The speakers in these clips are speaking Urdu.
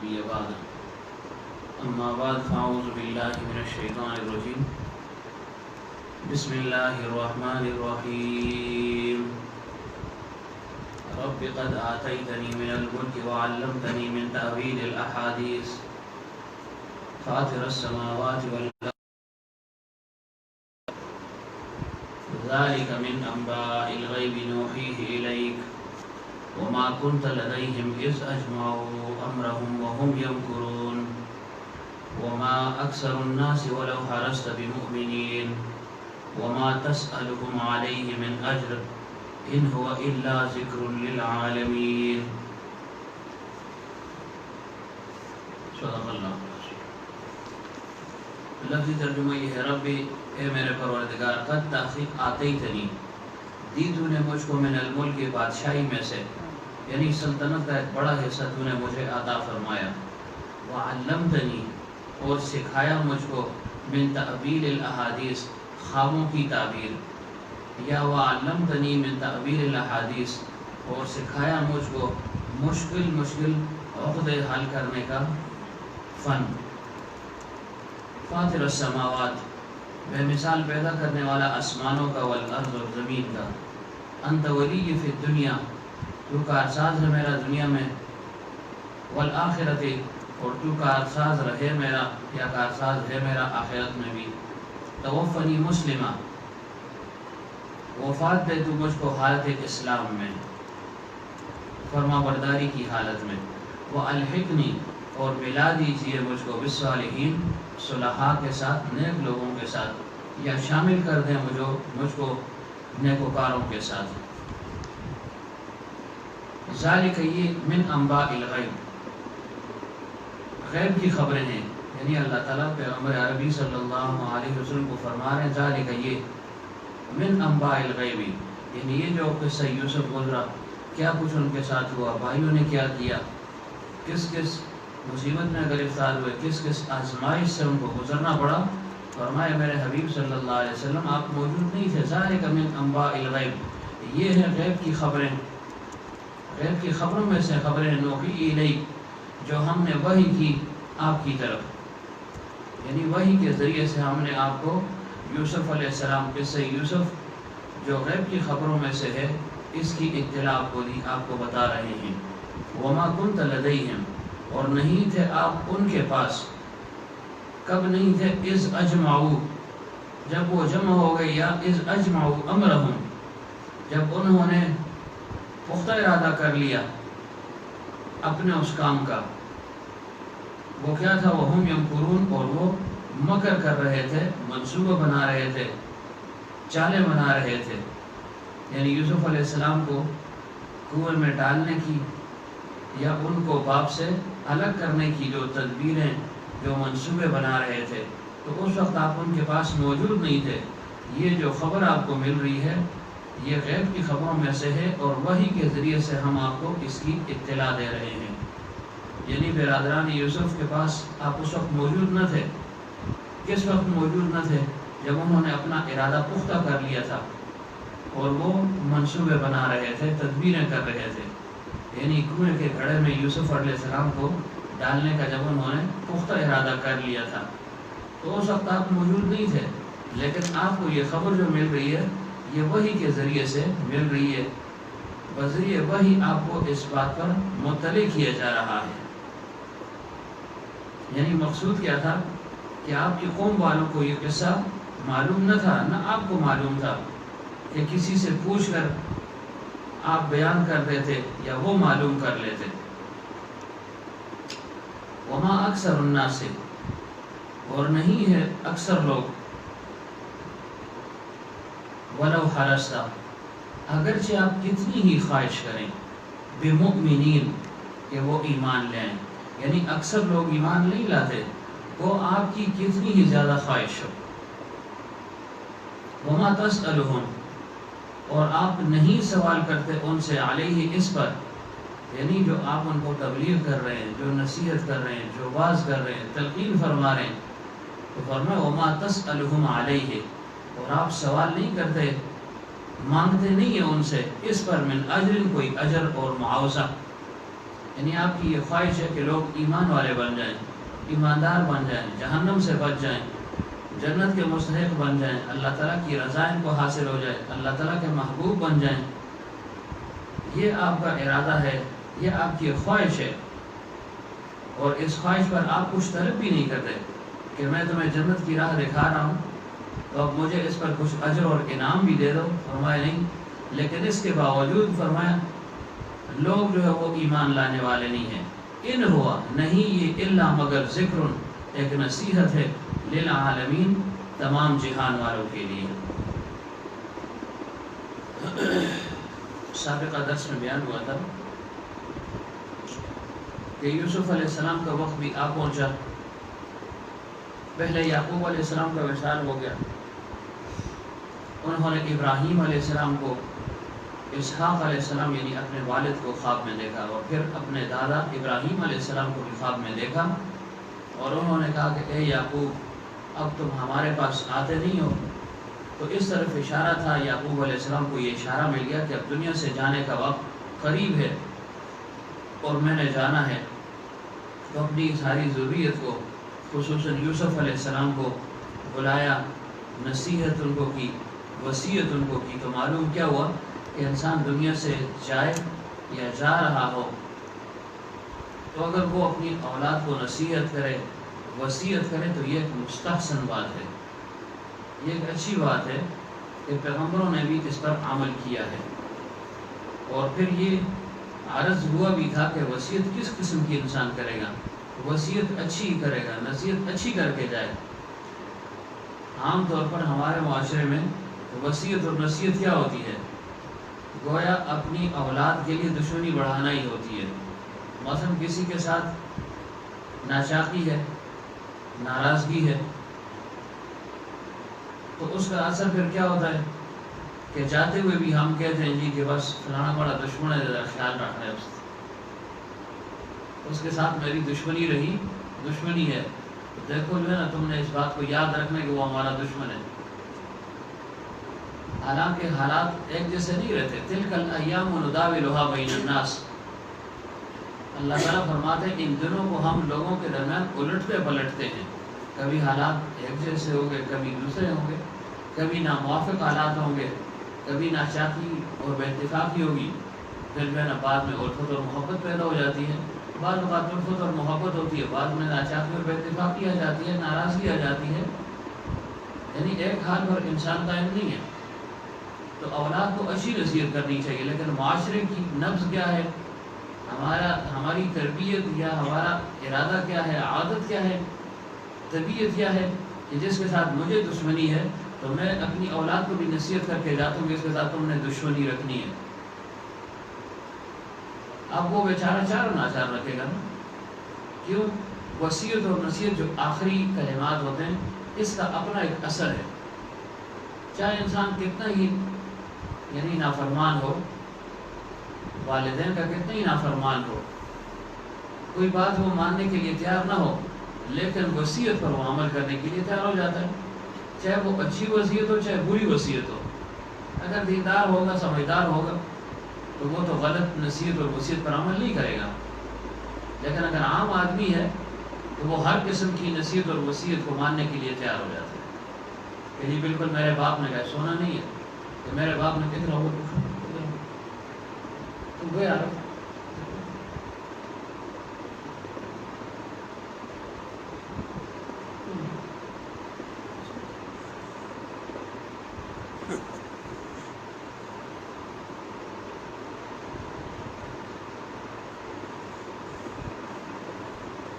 نبی بعد اما بعد فاعوذ باللہ من الشیطان الرجیم بسم اللہ الرحمن الرحیم رب قد آتیتنی من الملک وعلمتنی من تأویل الاحادیث فاطر السماوات والارض ذلك من انباء الغیب نوحیہ الیک وما كنت لديهم اذ اجمعوا امرهم وهم يمكرون وما اکثر الناس ولو حرصت بمؤمنین وما تسألهم عليه من اجر ان هو الا ذکر للعالمین صدق اللہ. لفظی ترجمہ یہ ہے ربی اے میرے پروردگار قد تحقیق آتیتنی دی تو نے مجھ کو من الملک بادشاہی میں سے یعنی سلطنت کا ایک بڑا حصہ تو نے مجھے عطا فرمایا. وعلمتنی اور سکھایا مجھ کو من تأویل الاحادیث خوابوں کی تعبیر یا وعلمتنی من تأویل الاحادیث اور سکھایا مجھ کو مشکل عقدے حل کرنے کا فن. فاطر السماوات بے مثال پیدا کرنے والا آسمانوں کا والارض اور زمین کا. انت ولی فی الدنیا تو کارساز ہے میرا دنیا میں. والآخرت اور تو کارساز رہے میرا یا کارساز ہے میرا آخرت میں بھی. توفنی مسلمہ وفات دے تو مجھ کو حالت اسلام میں فرما برداری کی حالت میں. والحقنی اور ملا دیجیے مجھ کو بالصالحین صلحاء کے ساتھ نیک لوگوں کے ساتھ یا شامل کر دیں مجھ کو نیکوکاروں کے ساتھ. ذالک یہ من انباء الغیب غیب کی خبریں ہیں یعنی اللہ تعالیٰ پیغمبر عربی صلی اللہ علیہ وسلم کو فرما رہے ہیں ذالک یہ من انباء الغیب یعنی یہ جو قصہ یوسف گزرا کیا کچھ ان کے ساتھ ہوا, بھائیوں نے کیا کیا, کس کس مصیبت میں گرفتار ہوئے, کس کس آزمائش سے ان کو گزرنا پڑا. فرمایا میرے حبیب صلی اللہ علیہ وسلم آپ موجود نہیں تھے. ذالک من انباء الغیب یہ ہے غیب کی خبریں, غیب کی خبروں میں سے خبریں نوحی الیک جو ہم نے وحی کی آپ کی طرف یعنی وحی کے ذریعے سے ہم نے آپ کو یوسف علیہ السلام قصہ یوسف جو غیب کی خبروں میں سے ہے اس کی اطلاع آپ کو دی, آپ کو بتا رہے ہیں. وما كنت لديهم اور نہیں تھے آپ ان کے پاس. کب نہیں تھے؟ اذ اجمعوا جب وہ جمع ہو گئے یا اذ اجمعوا امرهم جب انہوں نے پختہ ارادہ کر لیا اپنے اس کام کا. وہ کیا تھا؟ وہم یمکرون اور وہ مکر کر رہے تھے, منصوبہ بنا رہے تھے, چالیں بنا رہے تھے یعنی یوسف علیہ السلام کو کنویں میں ڈالنے کی یا ان کو باپ سے الگ کرنے کی جو تدبیریں جو منصوبے بنا رہے تھے. تو اس وقت آپ ان کے پاس موجود نہیں تھے. یہ جو خبر آپ کو مل رہی ہے یہ غیب کی خبروں میں سے ہے اور وحی کے ذریعے سے ہم آپ کو اس کی اطلاع دے رہے ہیں. یعنی برادران یوسف کے پاس آپ اس وقت موجود نہ تھے. کس وقت موجود نہ تھے؟ جب انہوں نے اپنا ارادہ پختہ کر لیا تھا اور وہ منصوبے بنا رہے تھے, تدبیریں کر رہے تھے. یعنی کنویں کے گھڑے میں یوسف علیہ السلام کو ڈالنے کا جب انہوں نے پختہ ارادہ کر لیا تھا تو اس وقت آپ موجود نہیں تھے. لیکن آپ کو یہ خبر جو مل رہی ہے یہ وحی کے ذریعے سے مل رہی ہے. بذریعہ وحی آپ کو اس بات پر مطلع کیا جا رہا ہے. یعنی مقصود کیا تھا کہ آپ کی قوم والوں کو یہ قصہ معلوم نہ تھا, نہ آپ کو معلوم تھا کہ کسی سے پوچھ کر آپ بیان کر دیتے یا وہ معلوم کر لیتے. وما اکثر الناس اور نہیں ہے اکثر لوگ ولو حرصت اگرچہ آپ کتنی ہی خواہش کریں بمؤمنین کہ وہ ایمان لیں. یعنی اکثر لوگ ایمان نہیں لاتے وہ آپ کی کتنی ہی زیادہ خواہش ہو. وما تسألهم اور آپ نہیں سوال کرتے ان سے علیہ اس پر یعنی جو آپ ان کو تبلیغ کر رہے ہیں, جو نصیحت کر رہے ہیں, جو واعظ کر رہے ہیں, تلقین فرما رہے ہیں. تو فرمایا وما تسألهم علیہ اور آپ سوال نہیں کرتے, مانگتے نہیں ہیں ان سے اس پر من اجر کوئی اجر اور معاوضہ. یعنی آپ کی یہ خواہش ہے کہ لوگ ایمان والے بن جائیں، ایماندار بن جائیں، جہنم سے بچ جائیں، جنت کے مستحق بن جائیں، اللہ تعالیٰ کی رضا ان کو حاصل ہو جائے، اللہ تعالیٰ کے محبوب بن جائیں. یہ آپ کا ارادہ ہے، یہ آپ کی خواہش ہے، اور اس خواہش پر آپ کچھ طلب بھی نہیں کرتے کہ میں تمہیں جنت کی راہ دکھا رہا ہوں تو اب مجھے اس پر کچھ اجر اور انعام بھی دے دو. فرمایا نہیں، لیکن اس کے باوجود فرمایا لوگ جو ہے وہ ایمان لانے والے نہیں ہیں. ان ہوا نہیں یہ الا مگر ذکر، ایک نصیحت ہے، للعالمین تمام جہان والوں کے لیے. سابقہ درس میں بیان ہوا تھا کہ یوسف علیہ السلام کا وقت بھی آ پہنچا. پہلے یعقوب علیہ السلام کا وصال ہو گیا، انہوں نے ابراہیم علیہ السلام کو، اسحاق علیہ السلام یعنی اپنے والد کو خواب میں دیکھا، اور پھر اپنے دادا ابراہیم علیہ السلام کو بھی خواب میں دیکھا، اور انہوں نے کہا کہ اے یعقوب اب تم ہمارے پاس آتے نہیں ہو. تو اس طرف اشارہ تھا، یعقوب علیہ السلام کو یہ اشارہ مل گیا کہ اب دنیا سے جانے کا وقت قریب ہے اور میں نے جانا ہے. تو اپنی ساری ضروریت کو، خصوصاً یوسف علیہ السلام کو بلایا، نصیحت ان کو کی، وصیت ان کو کی. تو معلوم کیا ہوا کہ انسان دنیا سے جائے یا جا رہا ہو تو اگر وہ اپنی اولاد کو نصیحت کرے، وصیت کرے تو یہ ایک مستحسن بات ہے، یہ ایک اچھی بات ہے کہ پیغمبروں نے بھی اس پر عمل کیا ہے. اور پھر یہ عرض ہوا بھی تھا کہ وصیت کس قسم کی انسان کرے گا، وصیت اچھی کرے گا، نصیحت اچھی کر کے جائے. عام طور پر ہمارے معاشرے میں وصیت اور نصیحت کیا ہوتی ہے؟ گویا اپنی اولاد کے لیے دشمنی بڑھانا ہی ہوتی ہے. مثلا کسی کے ساتھ ناچاقی ہے، ناراضگی ہے، تو اس کا اثر پھر کیا ہوتا ہے کہ جاتے ہوئے بھی ہم کہتے ہیں جی کہ بس فلانا بڑا دشمن ہے، ذرا خیال رکھنا ہے اس کے ساتھ میری دشمنی رہی، دشمنی ہے، تو دیکھو جو ہے نا تم نے اس بات کو یاد رکھنا کہ وہ ہمارا دشمن ہے. حالانکہ حالات ایک جیسے نہیں رہتے. تلک الایام نداولها بین الناس، اللہ تعالیٰ فرماتے ہیں ان دنوں کو ہم لوگوں کے درمیان الٹتے پلٹتے ہیں. کبھی حالات ایک جیسے ہوں گے، کبھی دوسرے ہوں گے، کبھی ناموافق حالات ہوں گے، کبھی ناچاقی اور بے اتفاقی ہوگی، پھر جو ہے نا بعد میں الفت اور محبت پیدا ہو جاتی ہے. بعض اوقات الفت اور محبت ہوتی ہے، بعد میں ناچاقی اور بے اتفاقی آ جاتی ہے، ناراضگی آ جاتی ہے. یعنی ایک حال پر انسان قائم نہیں ہے. تو اولاد کو اچھی نصیحت کرنی چاہیے، لیکن معاشرے کی نبض کیا ہے، ہماری تربیت یا ہمارا ارادہ کیا ہے، عادت کیا ہے، طبیعت کیا ہے کہ جس کے ساتھ مجھے دشمنی ہے تو میں اپنی اولاد کو بھی نصیحت کر کے جاتا ہوں کہ اس کے ساتھ تم نے دشمنی رکھنی ہے. اب وہ بیچارہ چار ناچار رکھے گا نا. کیوں؟ وصیت اور نصیحت جو آخری کلمات ہوتے ہیں اس کا اپنا ایک اثر ہے. چاہے انسان کتنا ہی یعنی نافرمان ہو، والدین کا کتنا ہی نافرمان ہو، کوئی بات وہ ماننے کے لیے تیار نہ ہو، لیکن وصیت پر وہ عمل کرنے کے لیے تیار ہو جاتا ہے. چاہے وہ اچھی وصیت ہو چاہے بری وصیت ہو. اگر دیندار ہوگا، سمجھدار ہوگا تو وہ تو غلط نصیحت اور وصیت پر عمل نہیں کرے گا. لیکن اگر عام آدمی ہے تو وہ ہر قسم کی نصیحت اور وصیت کو ماننے کے لیے تیار ہو جاتا ہے کہ جی بالکل میرے باپ نے کہا سونا نہیں ہے، کہ میرے باپ نے کتنا ہو تو گیا.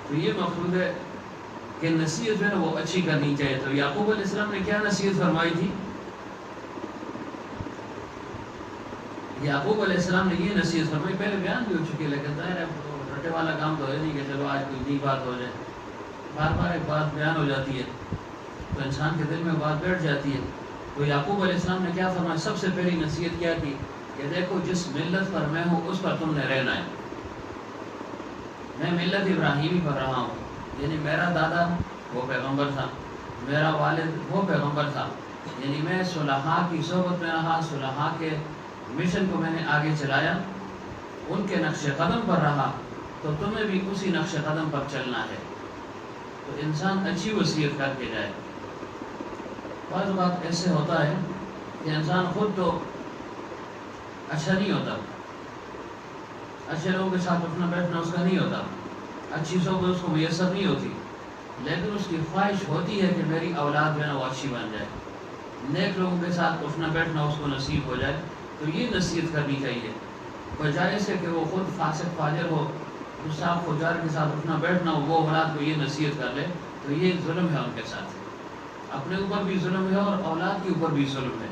تو یہ مقصود ہے کہ نصیحت جو ہے نا وہ اچھی کرنی چاہیے. تو یعقوب علیہ السلام نے کیا نصیحت فرمائی تھی؟ یعقوب علیہ السلام نے یہ نصیحت فرمائی، پہلے بیان بھی ہو چکی ہے، لیکن ظاہر ہے رٹے والا کام تو ہے نہیں کہ چلو آج کوئی نئی بات ہو جائے. بار بار ایک بات بیان ہو جاتی ہے تو انسان کے دل میں بات بیٹھ جاتی ہے. تو یعقوب علیہ السلام نے کیا فرمایا؟ سب سے پہلی نصیحت کیا کی کہ دیکھو جس ملت پر میں ہوں اس پر تم نے رہنا ہے. میں ملت ابراہیمی پر رہا ہوں، یعنی میرا دادا وہ پیغمبر تھا، میرا والد وہ پیغمبر تھا، یعنی میں صلحاء کی صحبت میں رہا، صلحاء کے مشن کو میں نے آگے چلایا، ان کے نقش قدم پر رہا. تو تمہیں بھی اسی نقش قدم پر چلنا ہے. تو انسان اچھی وصیت کر کے جائے. بعض بات ایسے ہوتا ہے کہ انسان خود تو اچھا نہیں ہوتا، اچھے لوگوں کے ساتھ اٹھنا بیٹھنا اس کا نہیں ہوتا، اچھی صحبت اس کو میسر نہیں ہوتی، لیکن اس کی خواہش ہوتی ہے کہ میری اولاد جو ہے نا وہ اچھی بن جائے، نیک لوگوں کے ساتھ اٹھنا بیٹھنا اس کو نصیب ہو جائے. تو یہ نصیحت کرنی چاہیے، بجائے سے کہ وہ خود فاسق فاجر ہو، گستاخ فجار کے ساتھ اٹھنا بیٹھنا ہو، وہ اولاد کو یہ نصیحت کر لے. تو یہ ظلم ہے ان کے ساتھ، اپنے اوپر بھی ظلم ہے اور اولاد کے اوپر بھی ظلم ہے.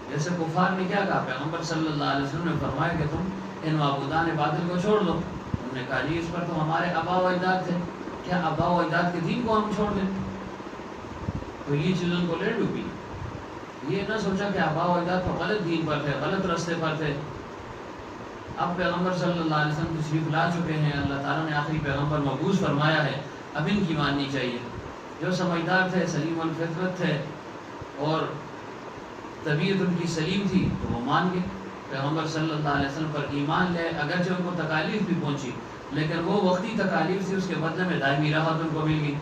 جیسے کفار نے کیا کہا، پیغمبر صلی اللہ علیہ وسلم نے فرمایا کہ تم ان معبودان باطل کو چھوڑ دو. انہوں نے کہا جی اس پر تو ہمارے آبا و اجداد تھے، کیا آبا و اجداد کے دین کو ہم چھوڑ دیں؟ تو یہ چیز ان کو لے ڈوبی. یہ نہ سوچا کہ آبا و اجداد تو غلط دین پر تھے، غلط راستے پر تھے. اب پیغمبر صلی اللہ علیہ وسلم تشریف لا چکے ہیں، اللہ تعالیٰ نے آخری پیغمبر مبعوث فرمایا ہے، اب ان کی ماننی چاہیے. جو سمجھدار تھے، سلیم الفطرت تھے اور طبیعت ان کی سلیم تھی تو وہ مان گئے، پیغمبر صلی اللہ علیہ وسلم پر ایمان لے. اگرچہ ان کو تکالیف بھی پہنچی لیکن وہ وقتی تکالیف تھی، اس کے بدلے میں دائمی راحت ان کو مل گئی.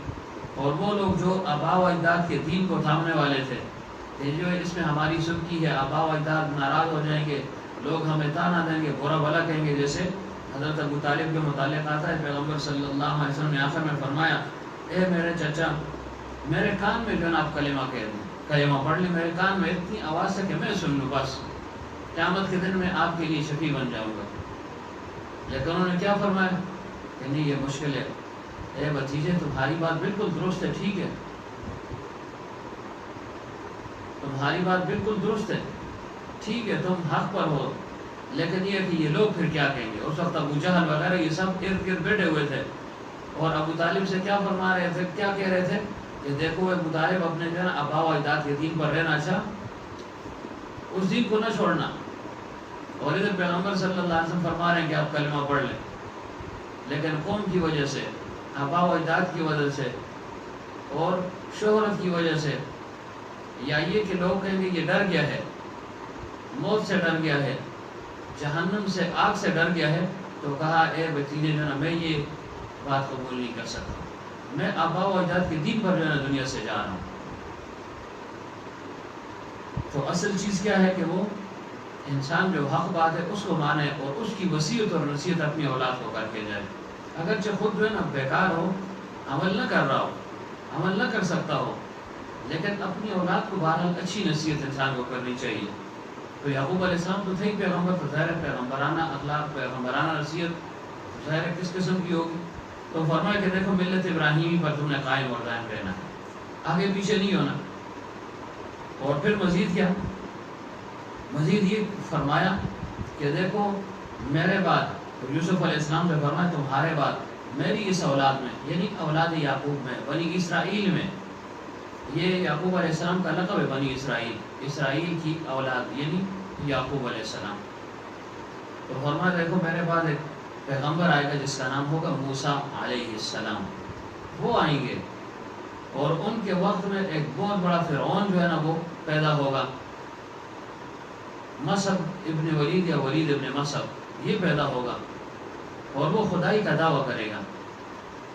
اور وہ لوگ جو آبا و اجداد کے دین کو تھامنے والے تھے، کہ جو اس میں ہماری سبکی ہے، آبا و اجداد ناراض ہو جائیں گے، لوگ ہمیں تانا دیں گے، برا بھلا کہیں گے. جیسے حضرت ابو طالب کے متعلق آتا ہے، پیغمبر صلی اللہ علیہ وسلم نے آخر میں فرمایا، اے میرے چچا، میرے کان میں جو ہے نا آپ کلمہ کہہ دیں، کلمہ پڑھ لیں میرے کان میں اتنی آواز سے کہ میں سن لوں، بس قیامت کے دن میں آپ کے لیے شفیع بن جاؤں گا. لیکن انہوں نے کیا فرمایا کہ نہیں، یہ مشکل ہے. اے بھتیجے، تمہاری بات بالکل درست ہے، ٹھیک ہے، تمہاری بات بالکل درست ہے، ٹھیک ہے، تم حق پر ہو، لیکن یہ کہ یہ لوگ پھر کیا کہیں گے. اس وقت ابو جہل وغیرہ یہ سب ارد گرد بیٹھے ہوئے تھے اور ابو طالب سے کیا فرما رہے تھے، کیا کہہ رہے تھے کہ دیکھو ابو طالب، اپنے جو ہے نا آبا و اجداد کے دین پر رہنا، اچھا اس دین کو نہ چھوڑنا. اور ادھر پیغمبر صلی اللہ علیہ وسلم فرما رہے ہیں کہ آپ کلمہ پڑھ لیں. لیکن قوم کی وجہ سے، آبا و اجداد کی وجہ سے اور شہرت کی وجہ سے، یا یہ کہ لوگ کہیں گے یہ ڈر گیا ہے، موت سے ڈر گیا ہے، جہنم سے، آگ سے ڈر گیا ہے، تو کہا اے بھتیجے جو ہے نا، میں یہ بات قبول نہیں کر سکتا، میں آبا و اجداد کے دین پر جو ہے نا دنیا سے جا رہا ہوں. تو اصل چیز کیا ہے کہ وہ انسان جو حق بات ہے اس کو مانے اور اس کی وصیت اور نصیحت اپنی اولاد کو کر کے جائے. اگرچہ خود جو ہے نا بیکار ہو، عمل نہ کر رہا ہو، عمل نہ کر سکتا ہو، لیکن اپنی اولاد کو بہرحال اچھی نصیحت انسان کو کرنی چاہیے. تو یعقوب علیہ السلام تو تھے ہی پیغمبر، تو ظاہر پیغمبرانہ اخلاق، پیغمبرانہ نصیحت ظاہر کس قسم کی ہوگی. تو فرمایا کہ دیکھو ملت ابراہیمی پر تم نے قائم اور دائم رہنا ہے، آگے پیچھے نہیں ہونا. اور پھر مزید کیا، مزید یہ فرمایا کہ دیکھو میرے بعد، یوسف علیہ السلام سے فرمایا تمہارے بعد میری اس اولاد میں، یعنی اولاد یعقوب میں، بنی اسرائیل میں، یہ یعقوب علیہ السلام کا لقب ہے، بنی اسرائیل، اسرائیل کی اولاد یعنی یعقوب علیہ السلام. تو فرمایا دیکھو میرے بعد ایک پیغمبر آئے گا جس کا نام ہوگا موسیٰ علیہ السلام. وہ آئیں گے اور ان کے وقت میں ایک بہت بڑا فرعون جو ہے نا وہ پیدا ہوگا، مصعب ابن ولید یا ولید ابن مصعب، یہ پیدا ہوگا اور وہ خدائی کا دعویٰ کرے گا.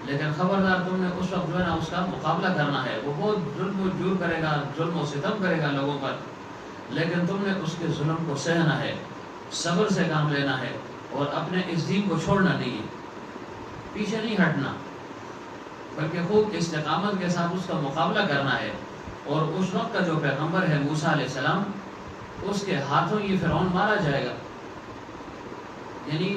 لیکن خبردار تم نے اس وقت جو ہے نا اس کا مقابلہ کرنا ہے. وہ بہت ظلم و جور کرے گا، ظلم و ستم کرے گا لوگوں پر، لیکن تم نے اس کے ظلم کو سہنا ہے، صبر سے کام لینا ہے اور اپنے اس دین کو چھوڑنا نہیں ہے، پیچھے نہیں ہٹنا، بلکہ خوب استقامت کے ساتھ اس کا مقابلہ کرنا ہے. اور اس وقت کا جو پیغمبر ہے موسیٰ علیہ السلام، اس کے ہاتھوں یہ فرعون مارا جائے گا. یعنی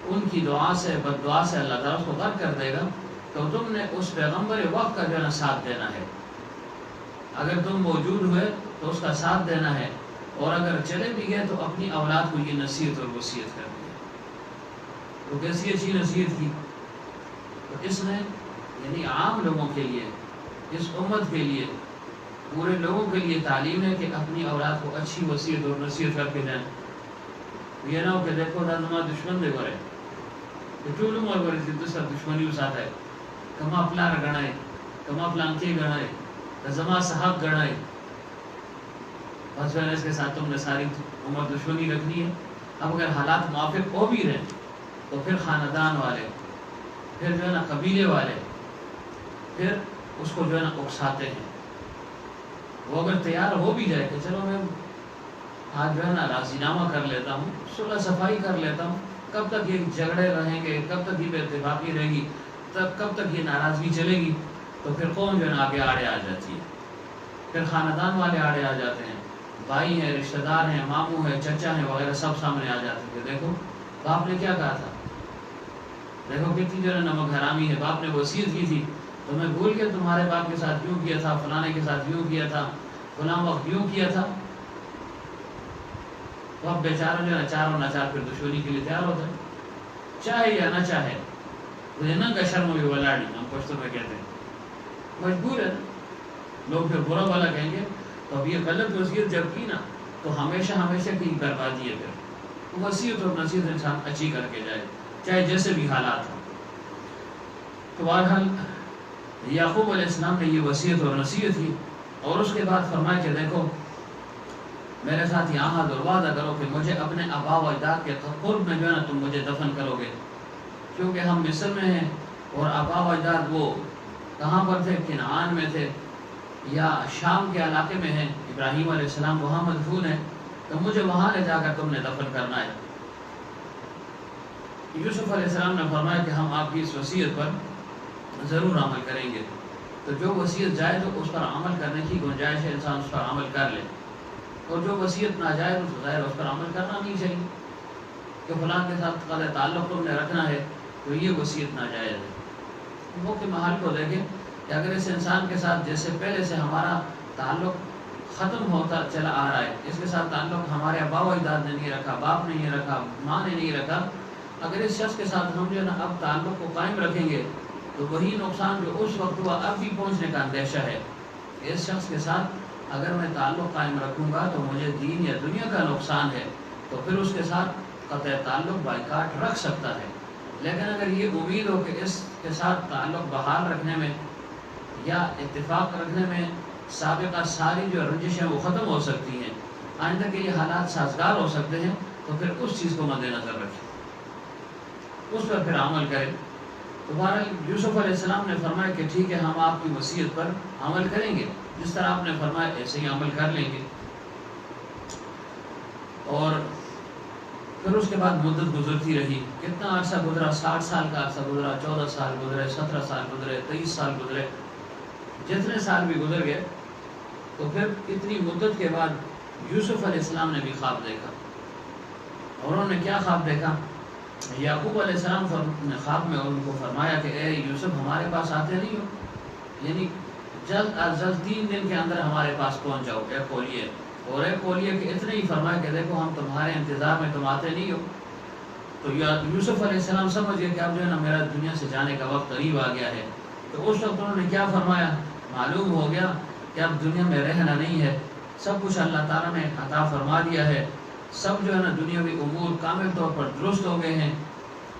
ان کی دعا سے، بد دعا سے اللہ تعالیٰ اس کو غرق کر دے گا. تو تم نے اس پیغمبر وقت کا جو ہے نا ساتھ دینا ہے. اگر تم موجود ہوئے تو اس کا ساتھ دینا ہے، اور اگر چلے بھی گئے تو اپنی اولاد کو یہ نصیحت اور وصیت کرنی ہے. تو کیسی اچھی نصیحت کی. تو اس میں یعنی عام لوگوں کے لیے، اس امت کے لیے، پورے لوگوں کے لیے تعلیم ہے کہ اپنی اولاد کو اچھی وصیت اور نصیحت کر کے جائیں. یہ نہ ہو کہ دیکھو دادما دشمن دے گرے ٹول مور گرے دوسرا دشمنی ساتھ ہے، کما پلار گڑائے، کما پلانکی گڑائے، زما صحاب گڑائے، بس اس کے ساتھ تم نے ساری عمر دشمنی رکھنی ہے. اب اگر حالات موافق ہو بھی رہے تو پھر خاندان والے، پھر جو ہے نا قبیلے والے، پھر اس کو جو ہے نا اکساتے ہیں۔ وہ اگر تیار ہو بھی جائے کہ چلو میں آج جو ہے نا راضی نامہ کر لیتا ہوں، صلح صفائی کر لیتا ہوں، کب تک یہ جھگڑے رہیں گے، کب تک یہ بے اتفاقی رہے گی، کب تک یہ ناراضگی چلے گی، تو پھر قوم جو ہے نا آگے آڑے آ جاتی ہے، پھر خاندان والے آڑے آ جاتے ہیں، بھائی ہیں، رشتہ دار ہیں، ماموں ہیں، چچا ہیں وغیرہ سب سامنے آ جاتے ہیں کہ دیکھو باپ نے کیا کہا تھا، دیکھو کتنی جو ہے نمک حرامی ہے، باپ نے وصیت کی تھی تو میں بھول کے تمہارے باپ کے ساتھ یوں کیا تھا، فلانے کے ساتھ یوں کیا تھا، فلاں وقت یوں کیا تھا۔ تو اب بیچارہ جو ہے چاروں ناچار پھر دشمنی کے لیے تیار ہوتا ہے، چاہے یا نہ چاہے، ننگا شرم بھی ولاڑی ہم پشتوں میں کہتے ہیں، مجبور ہے، لوگ پھر برا بھلا کہیں گے۔ تو اب یہ غلط وصیت جب کی نا تو ہمیشہ ہمیشہ کی بربادی ہے، پھر وصیت اور نصیحت انسان اچھی کر کے جائے چاہے جیسے بھی حالات ہوں۔ تو بہرحال یعقوب علیہ السلام نے یہ وصیت اور نصیحت کی، اور اس کے بعد فرمایا کہ دیکھو میرے ساتھ یہ عہد اور وعدہ کرو کہ مجھے اپنے آبا و اجداد کے قرب میں جو ہے نا تم مجھے دفن کرو گے، کیونکہ ہم مصر میں ہیں اور آبا و اجداد وہ کہاں پر تھے، کنعان میں تھے یا شام کے علاقے میں ہیں، ابراہیم علیہ السلام وہاں مدفون ہے، تو مجھے وہاں لے جا کر تم نے دفن کرنا ہے۔ یوسف علیہ السلام نے فرمایا کہ ہم آپ کی اس وصیت پر ضرور عمل کریں گے۔ تو جو وصیت جائے تو اس پر عمل کرنے کی گنجائش ہے، انسان اس پر عمل کر لے، اور جو وصیت ناجائز تو ظاہر اس پر عمل کرنا نہیں چاہیے کہ فلاں کے ساتھ قطع تعلق تم نے رکھنا ہے تو یہ وصیت ناجائز ہے۔ وہ کے محل کو دیکھیں کہ اگر اس انسان کے ساتھ جیسے پہلے سے ہمارا تعلق ختم ہوتا چلا آ رہا ہے، اس کے ساتھ تعلق ہمارے آبا و اجداد نے نہیں رکھا، باپ نے نہیں رکھا، ماں نے نہیں رکھا، اگر اس شخص کے ساتھ ہم جو ہے نا اب تعلق کو قائم رکھیں گے تو وہی نقصان جو اس وقت ہوا اب بھی پہنچنے کا اندیشہ ہے۔ اس شخص کے ساتھ اگر میں تعلق قائم رکھوں گا تو مجھے دین یا دنیا کا نقصان ہے، تو پھر اس کے ساتھ قطع تعلق بائیکاٹ رکھ سکتا ہے۔ لیکن اگر یہ امید ہو کہ اس کے ساتھ تعلق بحال رکھنے میں یا اتفاق رکھنے میں سابقہ ساری جو رنجشیں وہ ختم ہو سکتی ہیں، آئندہ کے یہ حالات سازگار ہو سکتے ہیں، تو پھر اس چیز کو مد نظر رکھیں، اس پر پھر عمل کریں۔ تو بہرحال یوسف علیہ السلام نے فرمایا کہ ٹھیک ہے ہم آپ کی وصیت پر عمل کریں گے، جس طرح آپ نے فرمایا ایسے ہی عمل کر لیں گے۔ اور پھر اس کے بعد مدت گزرتی رہی، کتنا عرصہ گزرا، 60 سال کا عرصہ گزرا، 14 سال گزرے، 17 سال گزرے، 23 سال گزرے، جتنے سال بھی گزر گئے تو پھر اتنی مدت کے بعد یوسف علیہ السلام نے بھی خواب دیکھا۔ اور انہوں نے کیا خواب دیکھا؟ یعقوب علیہ السلام نے خواب میں ان کو فرمایا کہ اے یوسف ہمارے پاس آتے نہیں ہو، یعنی جلد از جلد 3 دن کے اندر ہمارے پاس پہنچ جاؤ، اے کھولیے، اور اے کھولیے کہ اتنے ہی فرمایا کہ دیکھو ہم تمہارے انتظار میں تم آتے نہیں ہو۔ تو یوسف علیہ السلام سمجھ گئے کہ اب جو ہے نا میرا دنیا سے جانے کا وقت قریب آ گیا ہے۔ تو اس وقت انہوں نے کیا فرمایا؟ معلوم ہو گیا کہ اب دنیا میں رہنا نہیں ہے، سب کچھ اللہ تعالیٰ نے عطا فرما دیا ہے، سب جو ہے نا دنیاوی امور کامل طور پر درست ہو گئے ہیں،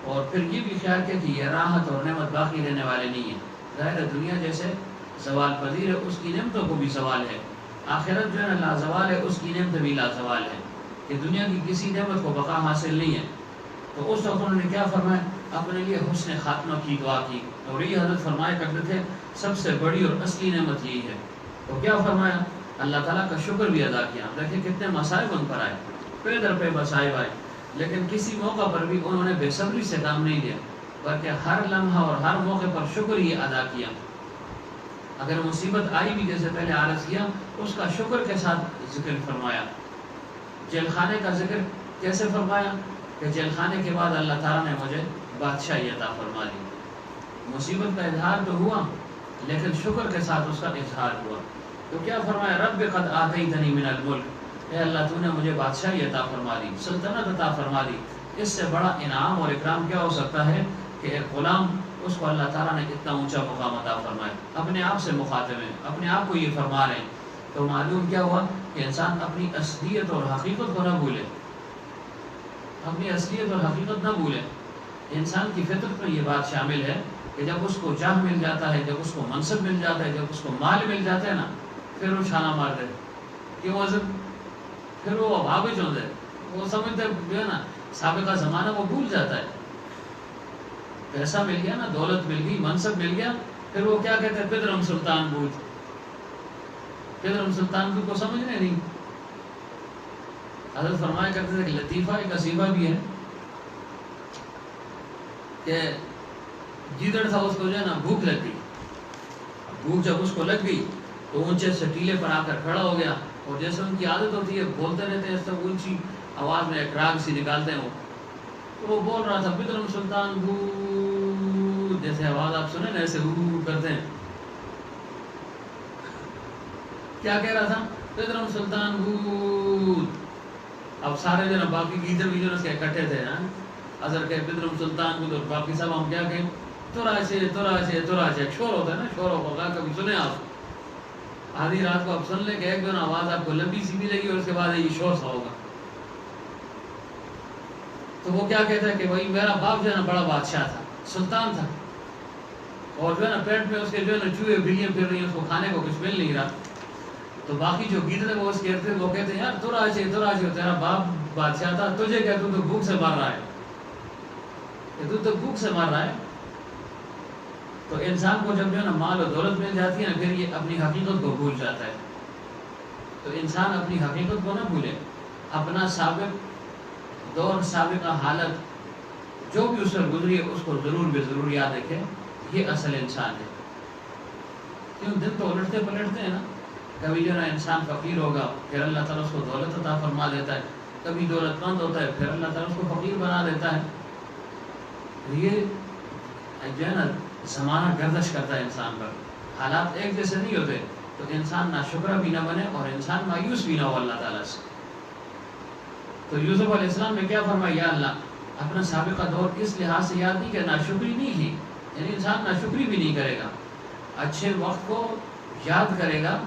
اور پھر یہ بھی خیال کیا کہ یہ راحت اور نعمت باقی رہنے والے نہیں ہیں۔ ظاہر ہے دنیا جیسے زوال پذیر ہے، اس کی نعمتوں کو بھی زوال ہے، آخرت جو ہے نا لازوال ہے، اس کی نعمت بھی لازوال ہے، کہ دنیا کی کسی نعمت کو بقا حاصل نہیں ہے۔ تو اس وقت انہوں نے کیا فرمایا؟ اپنے لیے حسن خاتمہ کی دعا کی، اور یہ حضرت فرمایا کرتے تھے سب سے بڑی اور اصلی نعمت یہی ہے۔ تو کیا فرمایا؟ اللہ تعالیٰ کا شکر بھی ادا کیا۔ دیکھیں کتنے مصائب ان پر آئے، پہ در پہ مصائب آئے، لیکن کسی موقع پر بھی انہوں نے بے صبری سے کام نہیں لیا، بلکہ ہر لمحہ اور ہر موقع پر شکر ہی ادا کیا۔ اگر مصیبت آئی بھی جیسے پہلے عرض کیا، اس کا شکر کے ساتھ ذکر فرمایا۔ جیل خانے کا ذکر کیسے فرمایا؟ کہ جیل خانے کے بعد اللہ تعالیٰ نے مجھے بادشاہی عطا فرما دی۔ مصیبت کا اظہار تو ہوا، لیکن شکر کے ساتھ اس کا اظہار ہوا۔ تو کیا فرمایا؟ رب قد آتیتنی من الملک، اے اللہ تو نے مجھے بادشاہی عطا فرما دی، سلطنت عطا فرما دی۔ اس سے بڑا انعام اور اکرام کیا ہو سکتا ہے کہ ایک غلام، اس کو اللہ تعالیٰ نے اتنا اونچا مقام عطا فرمایا، اپنے آپ سے مخاطب ہیں، اپنے آپ کو یہ فرما رہے ہیں۔ تو معلوم کیا ہوا کہ انسان اپنی اصلیت اور حقیقت کو نہ بھولے، اپنی اصلیت اور حقیقت نہ بھولے۔ انسان کی فطرت میں یہ بات شامل ہے کہ جب اس کو جاہ مل جاتا ہے، جب اس کو منصب مل جاتا ہے، جب اس کو مال مل جاتا ہے نا، پھر وہ چھانا مار دے، کیوں وزن، پھر وہ بھاگے چل دے، وہ سمجھتے جو ہے نا سابقہ زمانہ وہ بھول جاتا ہے، پیسہ مل گیا نا، دولت مل گئی، منصب مل گیا، پھر وہ کیا کہتے ہیں پدرم سلطان بوجھ. پدرم سلطان بوجھ کو سمجھنے نہیں. حضرت فرمایا کرتے تھے کہ لطیفہ ایک اسیفہ بھی ہے کہ گیدڑ تھا، اس کو جو ہے نا بھوک لگ گئی. بھوک جب اس کو لگ گئی تو اونچے سے ٹیلے پر آ کر کھڑا ہو گیا، اور جیسے ان کی عادت ہوتی ہے بولتے رہتے ہیں، اس طرح اونچی آواز میں ایک راگ سی نکالتے ہیں. تو وہ بول رہا تھا پدرم سلطان بھوت، جیسے آواز آپ سنیں نا ایسے ہو کرتے ہیں. کیا کہہ رہا تھا؟ پدرم سلطان بھوت. اب سارے جو نا باقی گیدڑ بھی جو اس کے اکٹھے تھے نا، اثر کہ پدرم سلطان بھوت، اور باقی سب ہم کیا کہیں توراچے توراچے توراچے. ایک شور ہوتا ہے نا، شور ہوگا کبھی سنیں آپ، آدھی رات کو آپ سن لیں کہ ایک جو نا آواز آپ کو لمبی سی بھی لگی اور اس کے بعد یہ شور سا ہوگا. تو وہ کیا کہتا ہے کہ بھائی میرا باپ جو ہے نا بڑا بادشاہ تھا، سلطان تھا، اور جو ہے نا پیٹ میں اس کے جو ہے نا چوہے بلیاں پھر رہی ہیں، اس کو کھانے کو کچھ مل نہیں رہا. تو باقی جو گیدڑ وہ اس کہتے ہیں، وہ کہتے ہیں یار توراچے توراچے، تیرا باپ بادشاہ تھا، تجھے کیا تو بھوک سے مر رہا ہے، کہ تو بھوک سے مر رہا ہے. تو انسان کو جب جو ہے نا مال و دولت مل جاتی ہے نا، پھر یہ اپنی حقیقت کو بھول جاتا ہے. تو انسان اپنی حقیقت کو نہ بھولے، اپنا سابق دور، سابقہ حالت جو بھی اس پر گزری ہے اس کو ضرور بے ضرور یاد رکھے. یہ اصل انسان ہے. کیوں دن تو الٹتے پلٹتے ہیں نا. کبھی جو ہے نا انسان فقیر ہوگا، پھر اللہ تعالیٰ اس کو دولت عطا فرما دیتا ہے. کبھی دولت مند ہوتا ہے، پھر اللہ تعالیٰ اس کو فقیر بنا دیتا ہے. یہ جو ہے نا زمانہ گردش کرتا ہے انسان پر. حالات ایک جیسے نہیں ہوتے. تو انسان ناشکرہ بھی نہ بنے اور انسان مایوس بھی نہ ہو اللہ تعالیٰ سے. تو یوسف علیہ السلام نے کیا فرمایا، یا اللہ اپنا سابقہ دور اس لحاظ سے یاد نہیں کہ ناشکری نہیں کی، یعنی انسان ناشکری بھی نہیں کرے گا، اچھے وقت کو یاد کرے گا،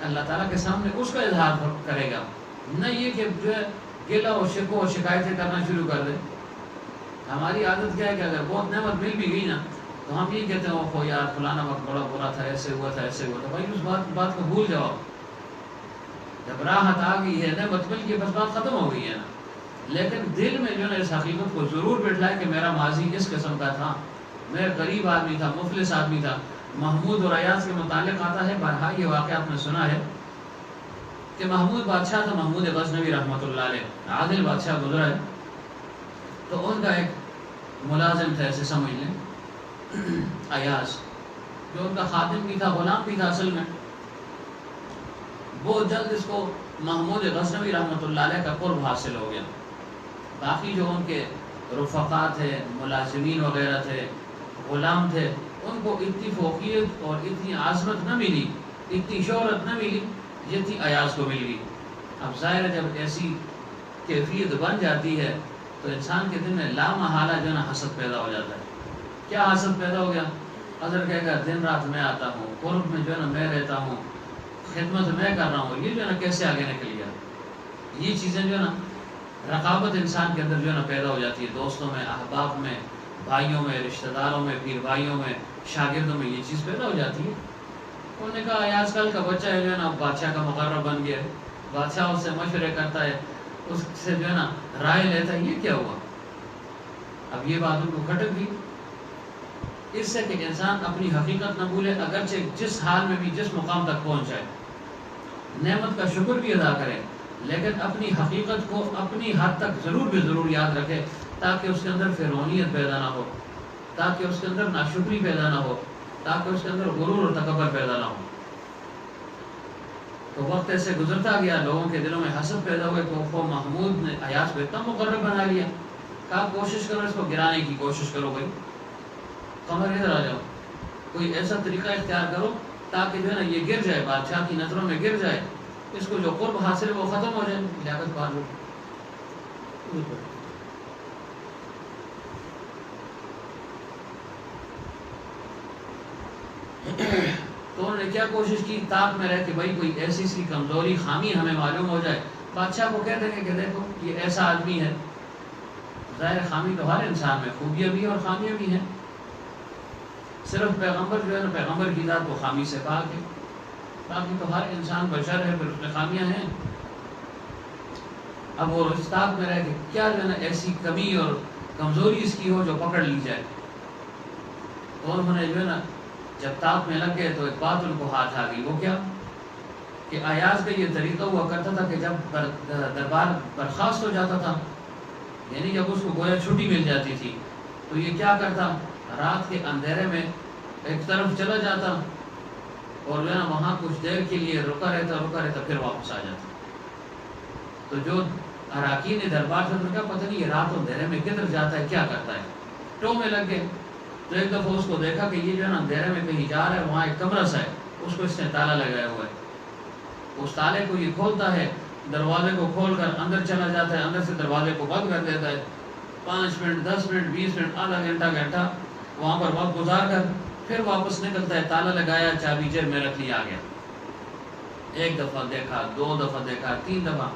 اللہ تعالیٰ کے سامنے اس کا اظہار کرے گا، نہ یہ کہ جو ہے گلہ و شکوہ و شکایتیں کرنا شروع کر دے. ہماری عادت کیا ہے کہ اگر بہت نعمت مل بھی گئی نا تو ہم یہ کہتے ہیں اوہ یار فلانا وقت بڑا برا تھا، ایسے ہوا تھا ایسے ہوا تھا. بھائی اس بات کو بھول جاؤ. جب راحت آ گئی ہے، نعمت مل گئی، بس بات ختم ہو گئی ہے نا. لیکن دل میں جو ہے اس حقیقت کو ضرور بٹھلائے کہ میرا ماضی اس قسم کا تھا، میں غریب آدمی تھا، مفلس آدمی تھا. محمود اور ایاز کے متعلق آتا ہے، بارہا یہ واقعہ آپ نے سنا ہے کہ محمود بادشاہ تھا، محمود غزنوی رحمۃ اللہ علیہ، عادل بادشاہ گزرا ہے. تو ان کا ایک ملازم تھا، ایسے سمجھ لیں ایاز، جو ان کا خادم بھی تھا، غلام بھی تھا اصل میں. بہت جلد اس کو محمود غزنوی رحمۃ اللہ علیہ کا قرب حاصل ہو گیا. باقی جو ان کے رفقا تھے، ملازمین وغیرہ تھے، غلام تھے، ان کو اتنی فوقیت اور اتنی عظمت نہ ملی، اتنی شہرت نہ ملی جتنی ایاز کو مل گئی. اب ظاہر ہے جب ایسی کیفیت بن جاتی ہے تو انسان کے دل میں لامحالہ جو ہے نا حسد پیدا ہو جاتا ہے. کیا حسد پیدا ہو گیا؟ اگر کہے گا دن رات میں آتا ہوں، قرب میں جو ہے نا میں رہتا ہوں، خدمت میں کر رہا ہوں، یہ جو ہے نا کیسے آگے نکل گیا. یہ چیزیں جو ہے نا رقابت انسان کے اندر جو ہے نا پیدا ہو جاتی ہے، دوستوں میں، احباب میں، بھائیوں میں، رشتہ داروں میں، پیر بھائیوں میں، شاگردوں میں یہ چیز پیدا ہو جاتی ہے. انہوں نے کہا آج کل کا بچہ ہے جو ہے نا بادشاہ کا مقرر بن گیا ہے، بادشاہ اس سے مشورے کرتا ہے، اس سے جو ہے نا رائے لیتا ہے، یہ کیا ہوا؟ اب یہ بات ان کو کھٹک گئی. اس سے کہ انسان اپنی حقیقت نہ بھولے، اگرچہ جس حال میں بھی جس مقام تک پہنچ جائے، نعمت کا شکر بھی ادا کرے، لیکن اپنی حقیقت کو اپنی حد تک ضرور بھی ضرور یاد رکھے، تاکہ اس کے اندر فرعونیت پیدا نہ ہو، تاکہ اس کے اندر ناشکری پیدا نہ ہو، تاکہ اس کے اندر غرور اور تکبر پیدا نہ ہو. تو وقت ایسے گزرتا گیا، لوگوں کے دلوں میں حسد پیدا ہوئے. تو محمود نے ایاز کو اتنا مقرر بنا لیا، کہا کوشش کرو اس کو گرانے کی کوشش کرو، بھائی قمر ادھر آ جاؤ، کوئی ایسا طریقہ اختیار کرو تاکہ جو ہے نا یہ گر جائے، بادشاہ کی نظروں میں گر جائے، اس کو جو قرب حاصل ہے وہ ختم ہو جائے. لیاقت پار لو. تو انہوں نے کیا کوشش کی، تاک میں رہ کے بھائی کوئی ایسی سی کمزوری خامی ہمیں معلوم ہو جائے، بادشاہ کو کہہ دیں گے کہ دیکھو یہ ایسا آدمی ہے. ظاہر خامی تو ہر انسان میں، خوبیاں بھی اور خامیاں بھی ہیں. صرف پیغمبر جو ہے نا پیغمبر کی ذات وہ خامی سے پاک ہے، باقی تو ہر انسان بشر ہے، پھر اس میں خامیاں ہیں. اب وہ استاق میں رہ کے کیا جو ہے نا ایسی کمی اور کمزوری اس کی ہو جو پکڑ لی جائے. اور انہوں نے جو ہے نا جب تاپ میں لگ گئے تو ایک بات ان کو ہاتھ آ گئی، وہ کیا کہ ایاز کا یہ طریقہ ہوا کرتا تھا کہ جب دربار برخاست ہو جاتا تھا، یعنی جب اس کو گویا چھٹی مل جاتی تھی، تو یہ کیا کرتا، رات کے اندھیرے میں ایک طرف چلا جاتا اور جو ہے نا وہاں کچھ دیر کے لیے رکا رہتا پھر واپس آ جاتا۔ تو جو اراکین دربار سے کیا پتہ نہیں یہ رات اندھیرے میں کدھر جاتا ہے، کیا کرتا ہے، ٹو میں لگ گئے۔ تو ایک دفعہ اس کو دیکھا کہ یہ جو ہے نا اندھیرے میں کہیں جا رہا ہے، وہاں ایک کمرہ سا ہے، اس کو اس نے تالا لگایا ہوا ہے، اس تالے کو یہ کھولتا ہے، دروازے کو کھول کر اندر چلا جاتا ہے، اندر سے دروازے کو بند کر دیتا ہے، 5 منٹ 10 منٹ 20 منٹ آدھا گھنٹہ وہاں پر وقت گزار کر پھر واپس نکلتا ہے، تالا لگایا، چابی جیب میں رکھ لیا، آ گیا۔ ایک دفعہ دیکھا، 2 دفعہ دیکھا، 3 دفعہ،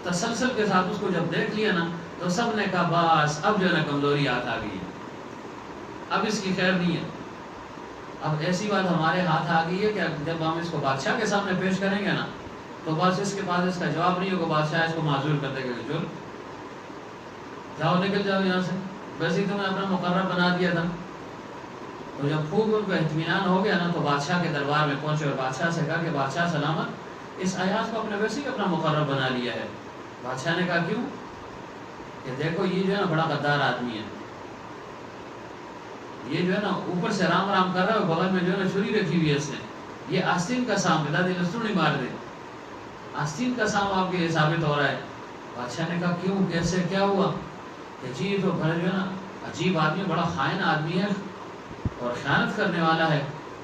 تسلسل کے ساتھ اس کو جب دیکھ لیا نا تو سب نے کہا بس اب جو ہے نا کمزوری ہاتھ آ گئی ہے، اب اس کی خیر نہیں ہے۔ اب ایسی بات ہمارے ہاتھ آ گئی ہے کہ جب ہم اس کو بادشاہ کے سامنے پیش کریں گے نا تو بس اس کے پاس اس کا جواب نہیں ہوگا، بادشاہ اس کو معذور کر دے گا کہ چل جاؤ، نکل جاؤ یہاں سے، ویسے ہی تو میں اپنا مقرر بنا دیا تھا۔ تو جب خوب ان کو اطمینان ہو گیا نا تو بادشاہ کے دربار میں پہنچے اور بادشاہ سے کہا کہ بادشاہ سلامت، اس ایاز کو اپنے ویسے ہی اپنا مقرر بنا لیا ہے۔ بادشاہ نے کہا کیوں؟ کہ دیکھو یہ جو ہے نا بڑا غدار آدمی ہے، یہ جو ہے نا اوپر سے رام رام کر رہا ہے، بغل میں جو ہے نا چھری رکھی ہوئی ہے اس نے، یہ آستین کا سام بتا دے لسٹو نہیں مار دے، آستین کا سام آپ کے لیے ثابت ہو رہا ہے۔ بادشاہ نے کہا کیوں، کیسے، کیا ہوا؟ کہ جی تو بڑا جو ہے نا عجیب آدمی، بڑا خائن آدمی ہے اور خیانت کرنے والا ہے،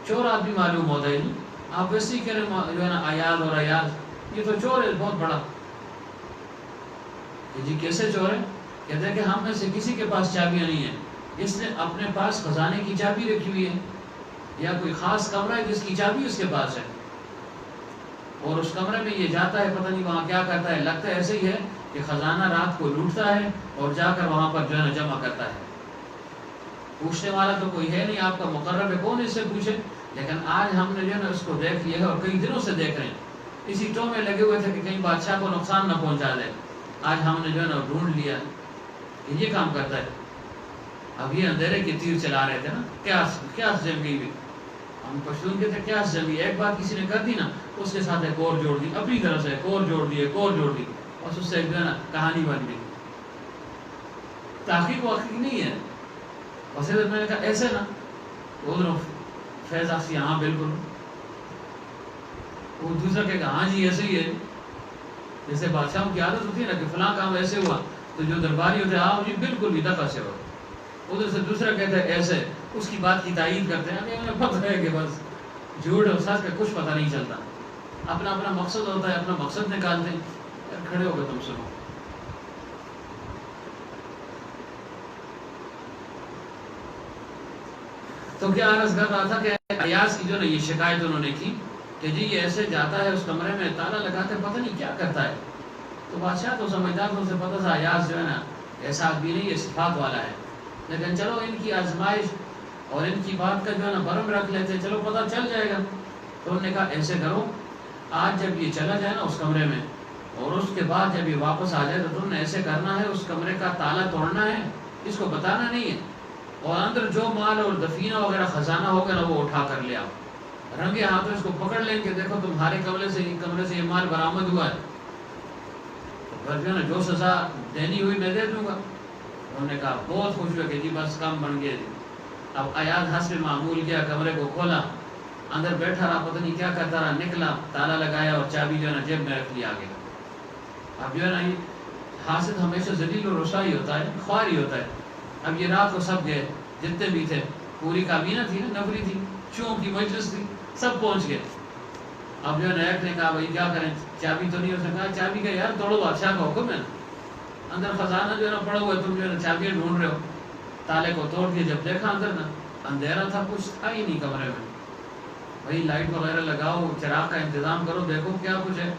چور آدمی معلوم ہوتا ہے، آپ ویسے ہی کہہ رہے جو ہے نا ایاز اور ایاز، یہ تو چور ہے بہت بڑا۔ کہ جی کیسے چور ہے؟ کہتے ہیں کہ ہم میں سے کسی کے پاس چابیاں نہیں ہیں، اس نے اپنے پاس خزانے کی چابی رکھی ہوئی ہے، یا کوئی خاص کمرہ ہے جس کی چابی اس کے پاس ہے، اور اس کمرے میں یہ جاتا ہے، پتہ نہیں وہاں کیا کرتا ہے، لگتا ہے ایسے ہی ہے کہ خزانہ رات کو لوٹتا ہے اور جا کر وہاں پر جو ہے نا جمع کرتا ہے۔ پوچھنے والا تو کوئی ہے نہیں، آپ کا مقرر ہے، کون اس سے پوچھے؟ لیکن آج ہم نے جو ہے نا اس کو دیکھ لیا ہے اور کئی دنوں سے دیکھ رہے ہیں، اسی ٹو میں لگے ہوئے تھے کہ کہیں بادشاہ کو نقصان نہ پہنچا دے، آج ہم نے جو ہے نا ڈھونڈ لیا کہ یہ کام کرتا ہے۔ اب یہ اندھیرے کے تیر چلا رہے تھے نا، کیا جم گئی بھی، ہم پشتون کے تھے، کیا جم گئی، ایک بات کسی نے کر دی نا اس کے ساتھ ایک اور جوڑ دی، اپنی طرف سے ایک اور جوڑ دی، ایک اور جوڑ دی، اور اس سے جو ہے نا کہانی بن گئی۔ تحقیق واقعی نہیں ہے، بس میں نے کہا ایسے نا، ادھر فیض آسی ہاں بالکل، وہ دوسرا کہ ہاں جی ایسے ہی ہے، جیسے بادشاہوں کی عادت ہوتی ہے نا کہ فلاں کام ایسے ہوا تو جو درباری ہوتے ہیں ہاں جی بالکل بھی دفعہ سے ہو، ادھر سے دوسرا کہتا ہے ایسے، اس کی بات کی تائید کرتے ہیں، ہمیں پتہ ہے کہ بس جھوٹ اور سچ کا کچھ پتہ نہیں چلتا، اپنا اپنا مقصد ہوتا ہے، اپنا مقصد نکالتے ہیں۔ کھڑے ہو گئے تم سنو۔ تو کیا عرض کر رہا تھا کہ ایاز کی جو نا یہ شکایت انہوں نے کی کہ جی یہ ایسے جاتا ہے اس کمرے میں تالا لگاتے پتہ نہیں کیا کرتا ہے۔ تو بادشاہ تو سمجھدار تھا، اسے پتہ تھا ایاز جو ہے نا ایسا آدمی نہیں، یہ صفات والا ہے، لیکن چلو ان کی آزمائش اور ان کی بات کا جو ہے نا برم رکھ لیتے، چلو پتہ چل جائے گا۔ تو انہوں نے کہا ایسے کرو، آج جب یہ چلا جائے نا اس کمرے میں اور اس کے بعد جب یہ واپس آ جائے تو تم نے ایسے کرنا ہے، اس کمرے کا تالا توڑنا ہے، اس کو بتانا نہیں ہے، اور اندر جو مال اور دفینہ وغیرہ خزانہ ہوگا نا وہ اٹھا کر لے آؤ، رنگے ہاتھوں اس کو پکڑ لیں کہ دیکھو تمہارے کمرے سے یہ مال برآمد ہوا ہے، تو جو ہے نا جو سزا دینی ہوئی میں دے دوں گا۔ انہوں نے کہا بہت خوش ہوئے کہ جی بس کام بن گیا جی۔ اب ایاز حسب معمول کیا، کمرے کو کھولا، اندر بیٹھا رہا، پتہ نہیں کیا کرتا رہا، نکلا، تالا لگایا اور چابی جو ہے نا جیب میں رکھ لیا آگے۔ اب جو ہے نا یہ حاسد ہمیشہ ذلیل و رسوائی ہوتا ہے، خوار ہی ہوتا ہے۔ اب یہ رات کو سب گئے، جتنے بھی تھے، پوری کابینہ تھی نا، نفری تھی، چوں کی مجلس تھی، سب پہنچ گئے۔ اب جو ہے نا ایک نے کہا بھائی کیا کریں، چابی تو نہیں ہو سکتا، چابی کا یار توڑو، بادشاہ کا حکم ہے، اندر خزانہ جو ہے نا پڑا ہوا ہے، تم جو ہے نا چابیاں ڈھونڈ رہے ہو۔ تالے کو توڑ کے جب دیکھا اندر نا اندھیرا تھا، کچھ تھا ہی نہیں کمرے میں۔ بھائی لائٹ وغیرہ لگاؤ، چراغ کا انتظام کرو، دیکھو کیا کچھ ہے۔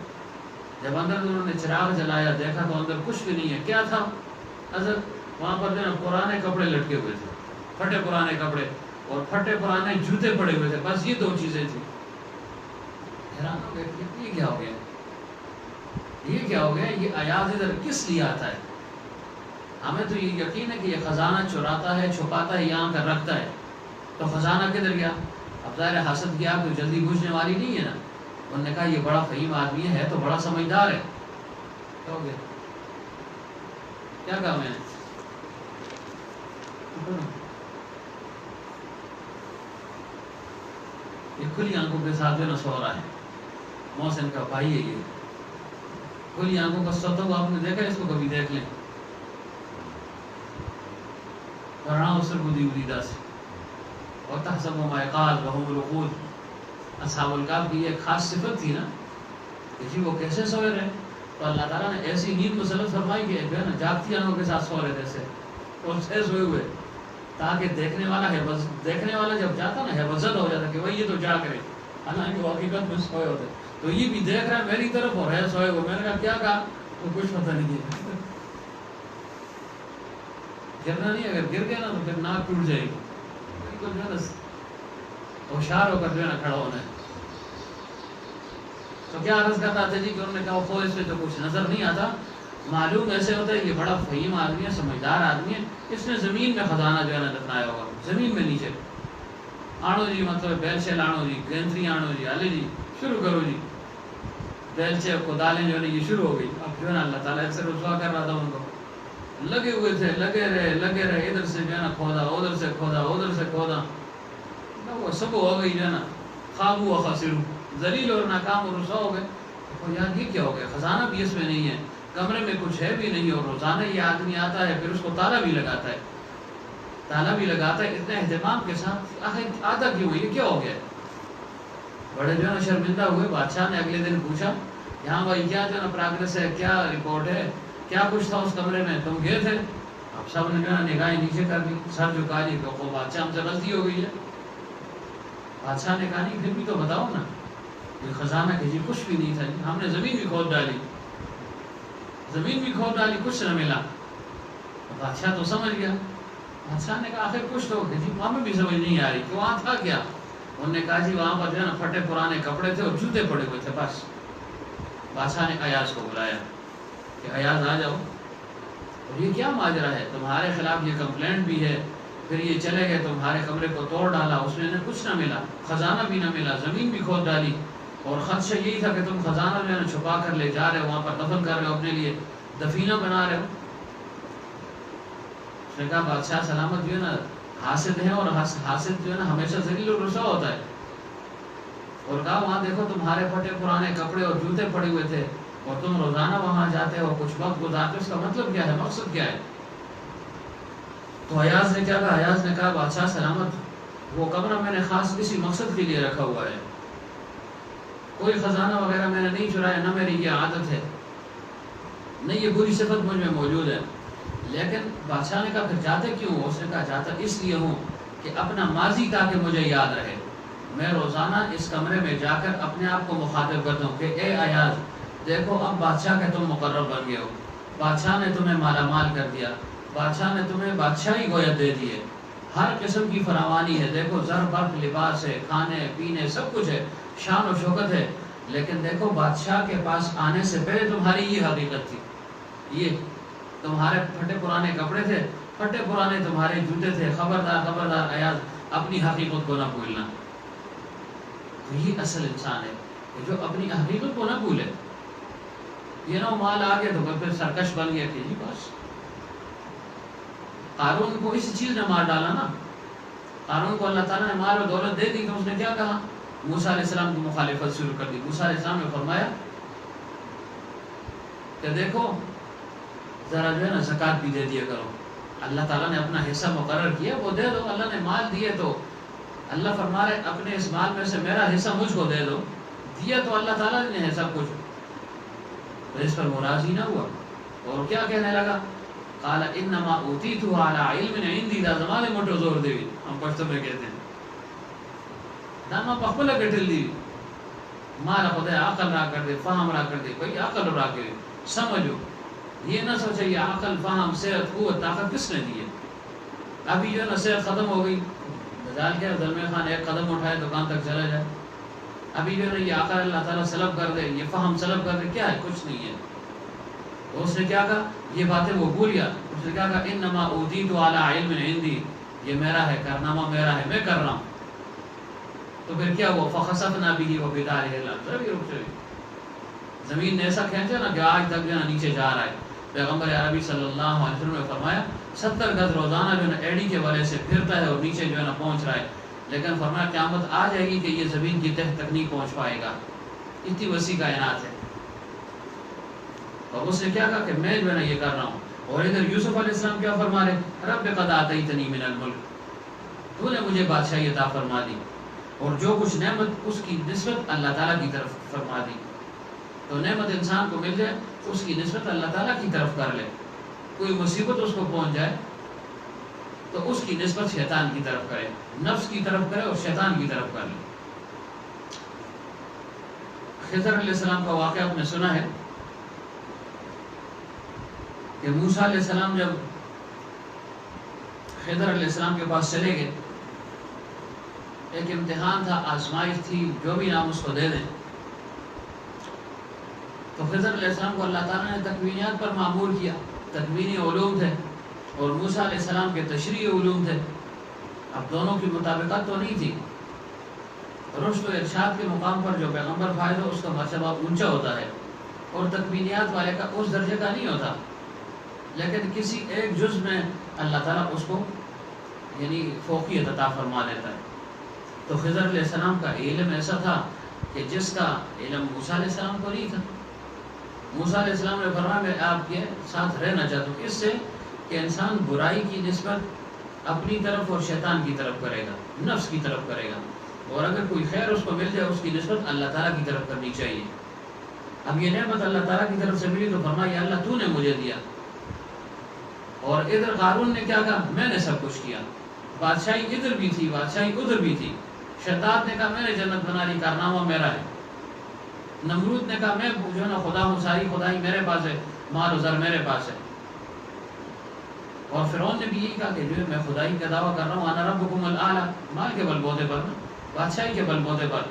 جب اندر انہوں نے چراغ جلایا، دیکھا تو اندر کچھ بھی نہیں ہے۔ کیا تھا؟ حضرت وہاں پر جو ہے نا پرانے کپڑے لٹکے ہوئے تھے، پھٹے پرانے کپڑے اور پھٹے پرانے جوتے پڑے ہوئے تھے، بس یہ 2 چیزیں تھیں۔ حیران ہو گئے یہ کیا ہو گیا، یہ کیا ہو گیا، یہ ایاز ادھر کس لیے آتا ہے؟ ہمیں تو یہ یقین ہے کہ یہ خزانہ چراتا ہے، چھپاتا ہے، یہاں کر رکھتا ہے، تو خزانہ کدھر گیا؟ اب ظاہر حسد کی آگ تو جلدی بجھنے والی نہیں ہے نا. انہوں نے کہا یہ بڑا فہیم آدمی ہے تو بڑا سمجھدار ہے. کیا ہو گیا؟ کیا کہا میں نے؟ یہ کھلی آنکھوں کے ساتھ جو نہ سو رہا ہے. محسن کا بھائی ہے یہ. کھلی آنکھوں کا سوتا ہوا آپ نے دیکھا؟ اس کو کبھی دیکھ لیں. ورنہ اسر کو دی اریدہ سے اور تحسب و مائقات وہم الوقود. اصحاب الکہف کی ایک خاص صفت تھی نا کہ جی وہ کیسے سوئے رہے. تو اللہ تعالیٰ نے ایسی نیند مسلط فرمائی کہ جو ہے نا جاگتی آنکھوں کے ساتھ سو رہے تھے ایسے اور سے سوئے ہوئے، تاکہ دیکھنے والا جب جاتا نا حفظت ہو جاتا کہ بھائی یہ تو جاگ رہے، حالانکہ وہ حقیقت میں سوئے ہوتے. تو یہ بھی دیکھ رہا ہے میری طرف اور ہے سوئے ہوئے. میں نے کہا کیا کہا؟ تو کچھ پتہ نہیں ہے. گرنا نہیں، اگر گر گیا نا تو پھر ناک ٹوٹ جائے گی. بالکل جو ہے نا ہوشیار ہو کر جو ہے نا کھڑا ہونا ہے. تو کیا عرض کرتا تھا جی کہ انہوں نے کہا وہ اس پہ تو کچھ نظر نہیں آتا. معلوم ایسے ہوتا ہے یہ بڑا فہیم آدمی ہے، سمجھدار آدمی ہے. اس نے زمین میں خزانہ جو ہے نا دفنایا ہوگا، زمین میں نیچے. آنو جی مطلب بیلچے لانو جی، گینتری آنو جی، آلے جی شروع کرو جی. بیلچے کودالیں جو ہے نا یہ شروع ہو گئی. اب جو ہے نا اللہ تعالیٰ ایک سے رسوا کر رہا تھا ان کو. لگے ہوئے تھے، لگے رہے ادھر سے جو ہے نا کھودا، ادھر سے کھودا، ادھر سے کھودا. وہ سب ہو گئی جو ہے نا خواب و خسرو، ذلیل اور ناکام اور رسوا ہو گئے. تو یار یہ کیا ہو گیا؟ خزانہ بھی اس میں نہیں ہے، کمرے میں کچھ ہے بھی نہیں، اور روزانہ یہ آدمی آتا ہے پھر اس کو تالا بھی لگاتا ہے، اتنے اہتمام کے ساتھ. آخر آتا کیوں ہے؟ یہ کیا ہو گیا؟ بڑے جو ہے نا شرمندہ ہوئے. بادشاہ نے اگلے دن پوچھا یہاں بھائی کیا جو ہے نا پراگرس ہے، کیا رپورٹ ہے، کیا کچھ تھا اس کمرے میں، تم گئے تھے؟ اب سب نے جو ہے نگاہیں نیچے کر دی، سر جھکا دی. تو بادشاہ ہم سے غلطی ہو گئی ہے. بادشاہ نے کہا نہیں پھر بھی تو بتاؤ نا. یہ خزانہ کہ جی کچھ بھی نہیں تھا، ہم نے زمین بھی کھود ڈالی، کچھ نہ ملا. بادشاہ تو سمجھ گیا. بادشاہ نے کہا آخر کچھ تو جی ہمیں بھی سمجھ نہیں آ رہی کہ وہاں تھا کیا. انہوں نے کہا جی وہاں پر جو ہے نا پھٹے پرانے کپڑے تھے اور جوتے پڑے ہوئے تھے بس. بادشاہ نے ایاز کو بلایا کہ ایاز آ جاؤ، اور یہ کیا ماجرا ہے؟ تمہارے خلاف یہ کمپلینٹ بھی ہے، پھر یہ چلے گئے تمہارے کمرے کو توڑ ڈالا، اس میں کچھ نہ ملا، خزانہ بھی نہ ملا، زمین بھی کھود ڈالی، اور خدشہ یہی تھا کہ تم خزانہ جو ہے نا چھپا کر لے جا رہے ہو، وہاں پر دفن کر رہے ہو، اپنے لیے دفینہ بنا رہے ہو. اس نے کہا بادشاہ سلامت جو ہے نا حاسد ہیں، اور حاسد جو ہے نا ہمیشہ ذلیل اور رسوا ہوتا ہے. اور کہا وہاں دیکھو تمہارے پھٹے پرانے کپڑے اور جوتے پڑے ہوئے تھے، اور تم روزانہ وہاں جاتے ہو، کچھ وقت گزارتے، اس کا مطلب کیا ہے، مقصد کیا ہے؟ تو ایاز نے کیا کہا؟ ایاز نے کہا بادشاہ سلامت وہ کمرہ میں نے خاص کسی مقصد کے لیے رکھا ہوا ہے، کوئی خزانہ وغیرہ میں نے نہیں چرایا، نہ میری یہ عادت ہے، نہ یہ بری صفت مجھ میں موجود ہے. لیکن بادشاہ نے کہا پھر جاتے کیوں؟ اس نے کہا جاتا اس لیے ہوں کہ اپنا ماضی تاکہ مجھے یاد رہے. میں روزانہ اس کمرے میں جا کر اپنے آپ کو مخاطب کرتا ہوں کہ اے ایاز دیکھو اب بادشاہ کے تم مقرب بن گئے ہو، بادشاہ نے تمہیں مالا مال کر دیا، بادشاہ نے تمہیں بادشاہی گویت دے دی ہے، ہر قسم کی فراوانی ہے، دیکھو زر برق لباس ہے، کھانے پینے سب کچھ ہے، شان و شوکت ہے. لیکن دیکھو بادشاہ کے پاس آنے سے پہلے تمہاری یہ حقیقت تھی، یہ تمہارے پھٹے پرانے کپڑے تھے، پھٹے پرانے تمہارے جوتے تھے. خبردار ایاز اپنی حقیقت کو نہ بھولنا. یہی اصل انسان ہے کہ جو اپنی حقیقت کو نہ بھولے. یہ نہ مال آ گیا تو پھر سرکش بن گیا کہ جی بس. قارون کو اس چیز نے مار ڈالا نا. قارون کو اللہ تعالیٰ نے مال و دولت دے دی تو اس نے کیا کہا؟ موسیٰ علیہ السلام کی مخالفت شروع کر دی. موسیٰ علیہ السلام نے فرمایا کہ دیکھو ذرا جو ہے نا زکوٰۃ بھی دے دیا کرو. اللہ تعالیٰ نے اپنا حصہ مقرر کیا وہ دے دو. اللہ نے مال دیے تو اللہ فرما رہے اپنے اس مال میں سے میرا حصہ مجھ کو دے دو. دیا تو اللہ تعالیٰ نے ہے سب کچھ. تو اس پر وہ راضی نہ ہوا اور کیا کہنے لگا؟ قال انما اوتیتہ علی علم عندی. دا زمانے موٹو زور دی ہم پشتو میں کہتے ہیں داما پخپلا گٹل دی مالا خدا عقل را کر دے فہم را کر دے. بھئی عقل را کر دے سمجھو. یہ نہ سوچے یہ عقل فہم صحت قوت طاقت کس نے دی ہے. ابھی جو ہے نا صحت ختم ہو گئی مجال کیا زلمے خان ایک قدم اٹھائے دکان تک چلا جائے. ابھی جو ہے نا یہ عقل اللہ تعالیٰ سلب کر دے یہ فہم سلب کر دے کیا ہے کچھ نہیں ہے. تو اس نے کیا کہا یہ باتیں وہ بھول گیا. اس نے کیا کہا انما اوتیت علی علم عندی. یہ میرا ہے، کارنامہ میرا ہے، میں کر رہا ہوں. تو پھر کیا ہوا؟ فخسفنا به وبداره الارض، زمین نے ایسا کھینچا نا کہ آج تک جو ہے نیچے جا رہا ہے. پیغمبر عربی صلی اللہ علیہ وسلم نے فرمایا 70 گز روزانہ جو ہے ایڑی کے والے سے پھرتا ہے اور نیچے جو ہے نا پہنچ رہا ہے، لیکن فرمایا قیامت آ جائے گی کہ یہ زمین کی تہ تک نہیں پہنچ پائے گا. اتنی وسیع کائنات ہے. اور اس نے کیا کہا کہ میں جو ہے نا یہ کر رہا ہوں. اور ادھر یوسف علیہ السلام کیا فرما رہے؟ رب قد آتیتنی من الملک، تو نے مجھے بادشاہی عطا فرما دی، اور جو کچھ نعمت اس کی نسبت اللہ تعالیٰ کی طرف فرما دی. تو نعمت انسان کو مل جائے اس کی نسبت اللہ تعالیٰ کی طرف کر لے. کوئی مصیبت اس کو پہنچ جائے تو اس کی نسبت شیطان کی طرف کرے، نفس کی طرف کرے اور شیطان کی طرف کر لے. خضر علیہ السلام کا واقعہ آپ نے سنا ہے کہ موسیٰ علیہ السلام جب خضر علیہ السلام کے پاس چلے گئے، ایک امتحان تھا، آزمائش تھی، جو بھی نام اس کو دے دیں. تو خضر علیہ السلام کو اللہ تعالیٰ نے تکوینیات پر معمور کیا. تکوینی علوم تھے اور موسیٰ علیہ السلام کے تشریعی علوم تھے. اب دونوں کی مطابقت تو نہیں تھی. رشد و ارشاد کے مقام پر جو پیغمبر فائز ہو اس کا مرتبہ اونچا ہوتا ہے، اور تکوینیات والے کا اس درجے کا نہیں ہوتا. لیکن کسی ایک جز میں اللہ تعالیٰ اس کو یعنی فوقیت عطا فرما دیتا ہے. تو خضر علیہ السلام کا علم ایسا تھا کہ جس کا علم موسیٰ علیہ السلام کو نہیں تھا. موسیٰ علیہ السلام نے فرمایا میں آپ کے ساتھ رہنا چاہتا ہوں، اس سے کہ انسان برائی کی نسبت اپنی طرف اور شیطان کی طرف کرے گا، نفس کی طرف کرے گا، اور اگر کوئی خیر اس کو مل جائے اس کی نسبت اللہ تعالیٰ کی طرف کرنی چاہیے. اب یہ نعمت اللہ تعالیٰ کی طرف سے ملی تو فرمایا یا اللہ تو نے مجھے دیا. اور ادھر قارون نے کیا کہا؟ میں نے سب کچھ کیا. بادشاہی ادھر بھی تھی، بادشاہی ادھر بھی تھی. شیطان نے کہا میں نے جنت بنا لی، کارنامہ میرا ہے. نمرود نے کہا میں جو ہے نا خدا ہوں، ساری خدائی میرے پاس ہے، مال و زر میرے پاس ہے. اور فرعون نے بھی یہی کہا کہ جو میں خدائی کا دعویٰ کر رہا ہوں، انا ربکم الاعلی، مال کے بل بوتے پر، بادشاہی کے بل بوتے پر.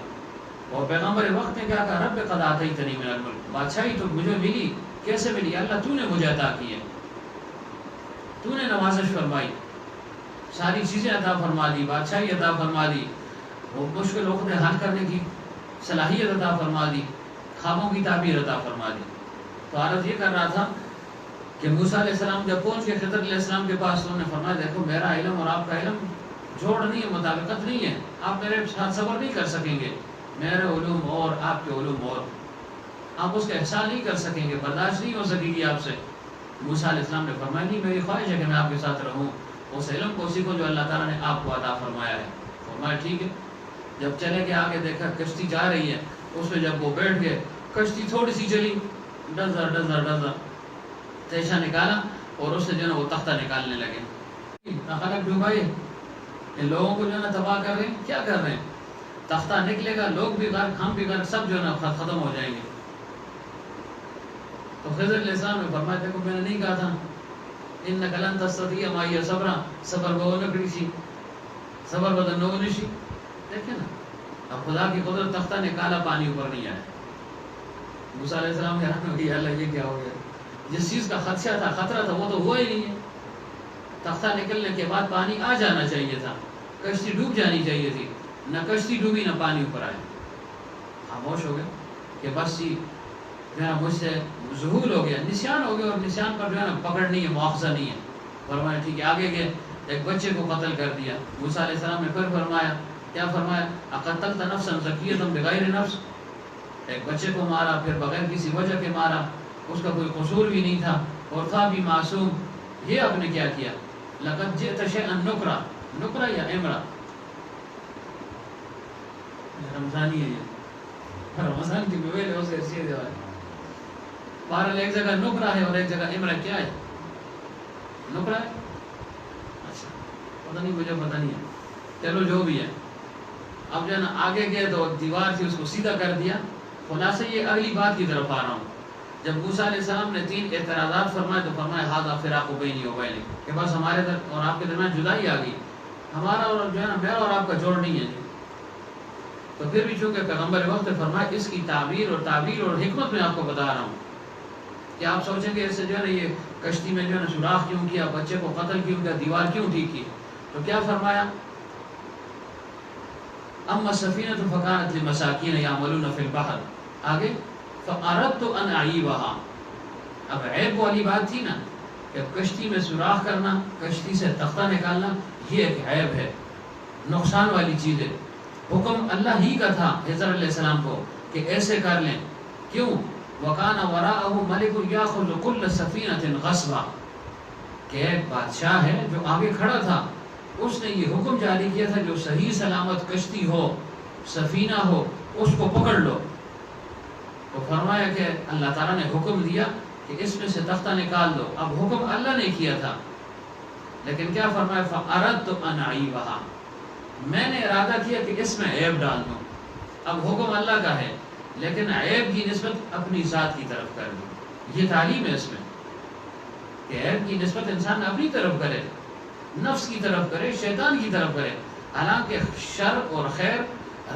اور پیغمبر وقت نے کیا کہا؟ رب قد آتیتنی من الملک، بادشاہی تو مجھے ملی. کیسے ملی؟ اللہ تو نے مجھے عطا کی ہے، تو نے نوازش فرمائی، ساری چیزیں عطا فرما دی، بادشاہی عطا فرما دی، وہ مشکل وقت حل کرنے کی صلاحیت عطا فرما دی، خوابوں کی تعبیر عطا فرما دی. تو عرض یہ کر رہا تھا کہ موسیٰ علیہ السلام جب پہنچ کے خضر علیہ السلام کے پاس، انہوں نے فرمایا دیکھو میرا علم اور آپ کا علم جوڑ نہیں ہے، مطابقت نہیں ہے، آپ میرے ساتھ صبر نہیں کر سکیں گے. میرے علوم اور آپ کے علوم اور، آپ اس کا احسان نہیں کر سکیں گے، برداشت نہیں ہو سکے گی آپ سے. موسیٰ علیہ السلام نے فرمایا نہیں، میری خواہش ہے کہ میں آپ کے ساتھ رہوں، اس علم کو سیکھو جو اللہ تعالیٰ نے آپ کو عطا فرمایا ہے. فرمایا ٹھیک ہے. جب چلے کے آگے دیکھا کشتی جا رہی ہے، اس میں جب وہ بیٹھ گئے، کشتی تھوڑی سی چلی، ڈزر ڈزر ڈزر تیشہ نکالا، اور اس سے جو ہے نا وہ تختہ نکالنے لگے. خلق ڈوبائے، ان لوگوں کو جو ہے نا تباہ کر رہے ہیں، کیا کر رہے ہیں؟ تختہ نکلے گا، لوگ بھی غرق، ہم بھی غرق، سب جو ہے نا ختم ہو جائیں گے. تو خضر علیہ السلام نے فرمایا دیکھو میں نے نہیں کہا تھا انک لن تستطیع معی صبرا، صبر بہو نکڑی سی، صبر بدن نو نشی. دیکھیں نا اب خدا کی قدرت، تختہ نکالا، پانی اوپر نہیں آیا. موسیٰ علیہ السلام حیران ہو گئے اللہ یہ کیا ہو گیا؟ جس چیز کا خدشہ تھا، خطرہ تھا، وہ تو ہوا ہی نہیں ہے. تختہ نکلنے کے بعد پانی آ جانا چاہیے تھا، کشتی ڈوب جانی چاہیے تھی، نہ کشتی ڈوبی نہ پانی اوپر آئے. خاموش ہو گئے کہ بس جی جو ہے مجھ سے ظہول ہو گیا، نسیان ہو گیا، اور نسیان پر جو ہے نا پکڑ نہیں ہے، مواخذہ نہیں ہے. فرمایا ٹھیک ہے. آگے گئے، ایک بچے کو قتل کر دیا. موسیٰ علیہ السلام نے پھر فرمایا، کیا فرمایا؟ اقتلت نفسا زکیۃ بغیر نفس، ایک بچے کو مارا، پھر بغیر کسی وجہ کے مارا، اس کا کوئی قصور بھی نہیں تھا اور تھا بھی معصوم. یہ آپ نے کیا کیا؟ لقد جئت شیئا نکرا، نکرا یا امرا، رمضانی ہے یہ، رمضان کی مویل ہے اسے ایسی دیوائے. بہرحال ایک جگہ نکرا ہے اور ایک جگہ امرا. کیا ہے؟ نکرا ہے. اچھا پتہ نہیں، مجھے پتہ نہیں ہے، چلو جو بھی ہے. اب جو ہے نا آگے گئے تو دیوار تھی، اس کو سیدھا کر دیا. خلاصہ یہ اگلی بات کی طرف آ رہا ہوں. جب موسیٰ علیہ السلام نے 3 اعتراضات فرمائے تو فرمایا ھذا فراق بینی و بینک، کہ بس ہمارے اور آپ کے درمیان جدائی آ گئی، ہمارا اور جو ہے نا میرا اور آپ کا جوڑ نہیں ہے. تو پھر بھی چونکہ پیغمبر وقت فرمایا اس کی تعبیر اور تعبیر اور حکمت میں آپ کو بتا رہا ہوں کہ آپ سوچیں گے اس سے جو ہے نا یہ کشتی میں جو ہے نا سوراخ کیوں کیا، بچے کو قتل کیوں کیا، دیوار کیوں ٹھیک کی. تو کیا فرمایا؟ اما السفینۃ فکانت لمساکین یعملون فی البحر، آگے فاردت ان اعیبها، اب عیب والی بات تھی نا کہ کشتی میں سوراخ کرنا، کشتی سے تختہ نکالنا، یہ ایک عیب ہے، نقصان والی چیز ہے۔ حکم اللہ ہی کا تھا حضر علیہ السلام کو کہ ایسے کر لیں، کیوں؟ وَكَانَ وَرَاءَهُ مَلِكٌ يَأْخُذُ كُلَّ سَفِينَةٍ غَصْبًا، کہ ایک بادشاہ ہے جو آگے کھڑا تھا، اس نے یہ حکم جاری کیا تھا جو صحیح سلامت کشتی ہو، سفینہ ہو، اس کو پکڑ لو۔ تو فرمایا کہ اللہ تعالیٰ نے حکم دیا کہ اس میں سے تختہ نکال دو، اب حکم اللہ نے کیا تھا، لیکن کیا فرمایا؟ فَأَرَدْتُ أَنْ أَعِيبَهَا، میں نے ارادہ کیا کہ اس میں عیب ڈال دوں۔ اب حکم اللہ کا ہے لیکن عیب کی نسبت اپنی ذات کی طرف کر دی، یہ تعلیم ہے اس میں کہ عیب کی نسبت انسان اپنی طرف کرے، نفس کی طرف کرے، شیطان کی طرف کرے، حالانکہ شر اور خیر،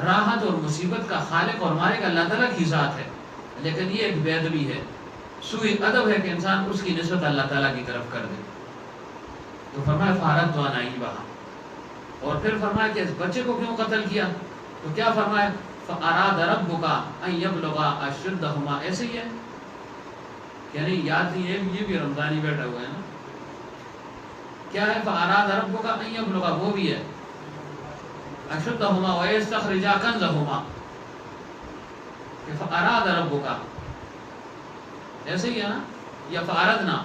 راحت اور مصیبت کا خالق اور مالک اللہ تعالیٰ کی ذات ہے، لیکن یہ ایک بے ادبی ہے، سوء ادب ہے کہ انسان اس کی نسبت اللہ تعالیٰ کی طرف کر دے۔ تو فرمایا فَأَرَدْتُ أَنْ أَعِيبَهَا، اور پھر فرمایا کہ اس بچے کو کیوں قتل کیا؟ تو کیا فرمایا؟ فَأَرَادَ رَبُّكَ أَن يَبْلُغَ أَشُدَّهُمَا، ایسے ہی ہے کہ نہیں؟ یاد نہیں ہے، یہ بھی رمضانی بیٹھا ہوا ہے نا، کیا ہے؟ فَأَرَادَ رَبُّكَ أَن يَبْلُغَ، وہ بھی ہے أَشُدَّهُمَا وَيَسْتَخْرِجَ كَنزَهُمَا، کہ فَأَرَادَ رَبُّكَ، ایسے ہی ہے نا، یا فَأَرَدْنَا،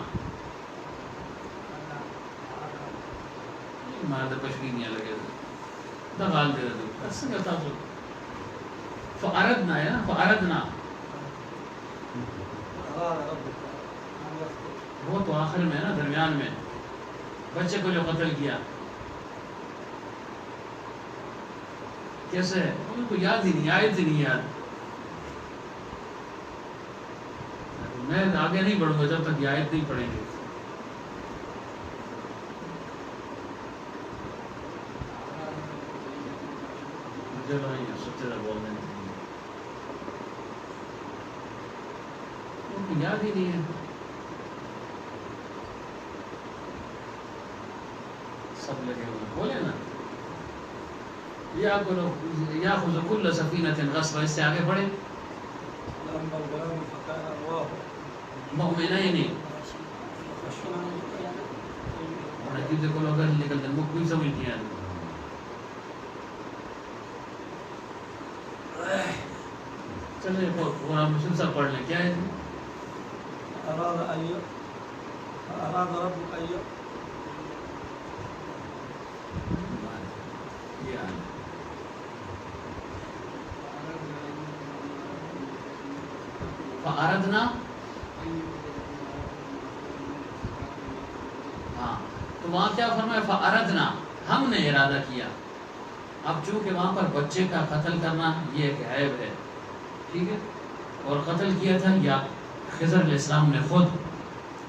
مانا تو کچھ بھی نہیں لگے دغال دے دو اصل کا تھا۔ فَأَرَدْنَا ہے نا، فَأَرَدْنَا، وہ تو آخر میں ہے نا، درمیان میں بچے کو جو قتل کیا، کیسے ہے؟ ان کو یاد ہی نہیں، آیت ہی نہیں یاد۔ میں آگے نہیں بڑھوں گا جب تک یہ آیت نہیں پڑھیں گے۔ چلو نہیں سچے سے بول دیں، ان کو یاد ہی نہیں ہے، سب لگے ہوئے بولے نا، یاخذ کل سفینۃ غصبا، اس سے آگے بڑھے، مؤمنین عجیب کو لوگ نکلتے ہیں، کوئی سمجھ نہیں آتی۔ چلے قرآن مسلم سب پڑھ لیں، کیا ہے؟ اراد ربک ان فَأَرَدْنَا، ہاں تو وہاں کیا فرمایا؟ فَأَرَدْنَا، ہم نے ارادہ کیا۔ اب چونکہ وہاں پر بچے کا قتل کرنا یہ ایک عیب ہے، ٹھیک ہے، اور قتل کیا تھا یا خضر علیہ السلام نے خود،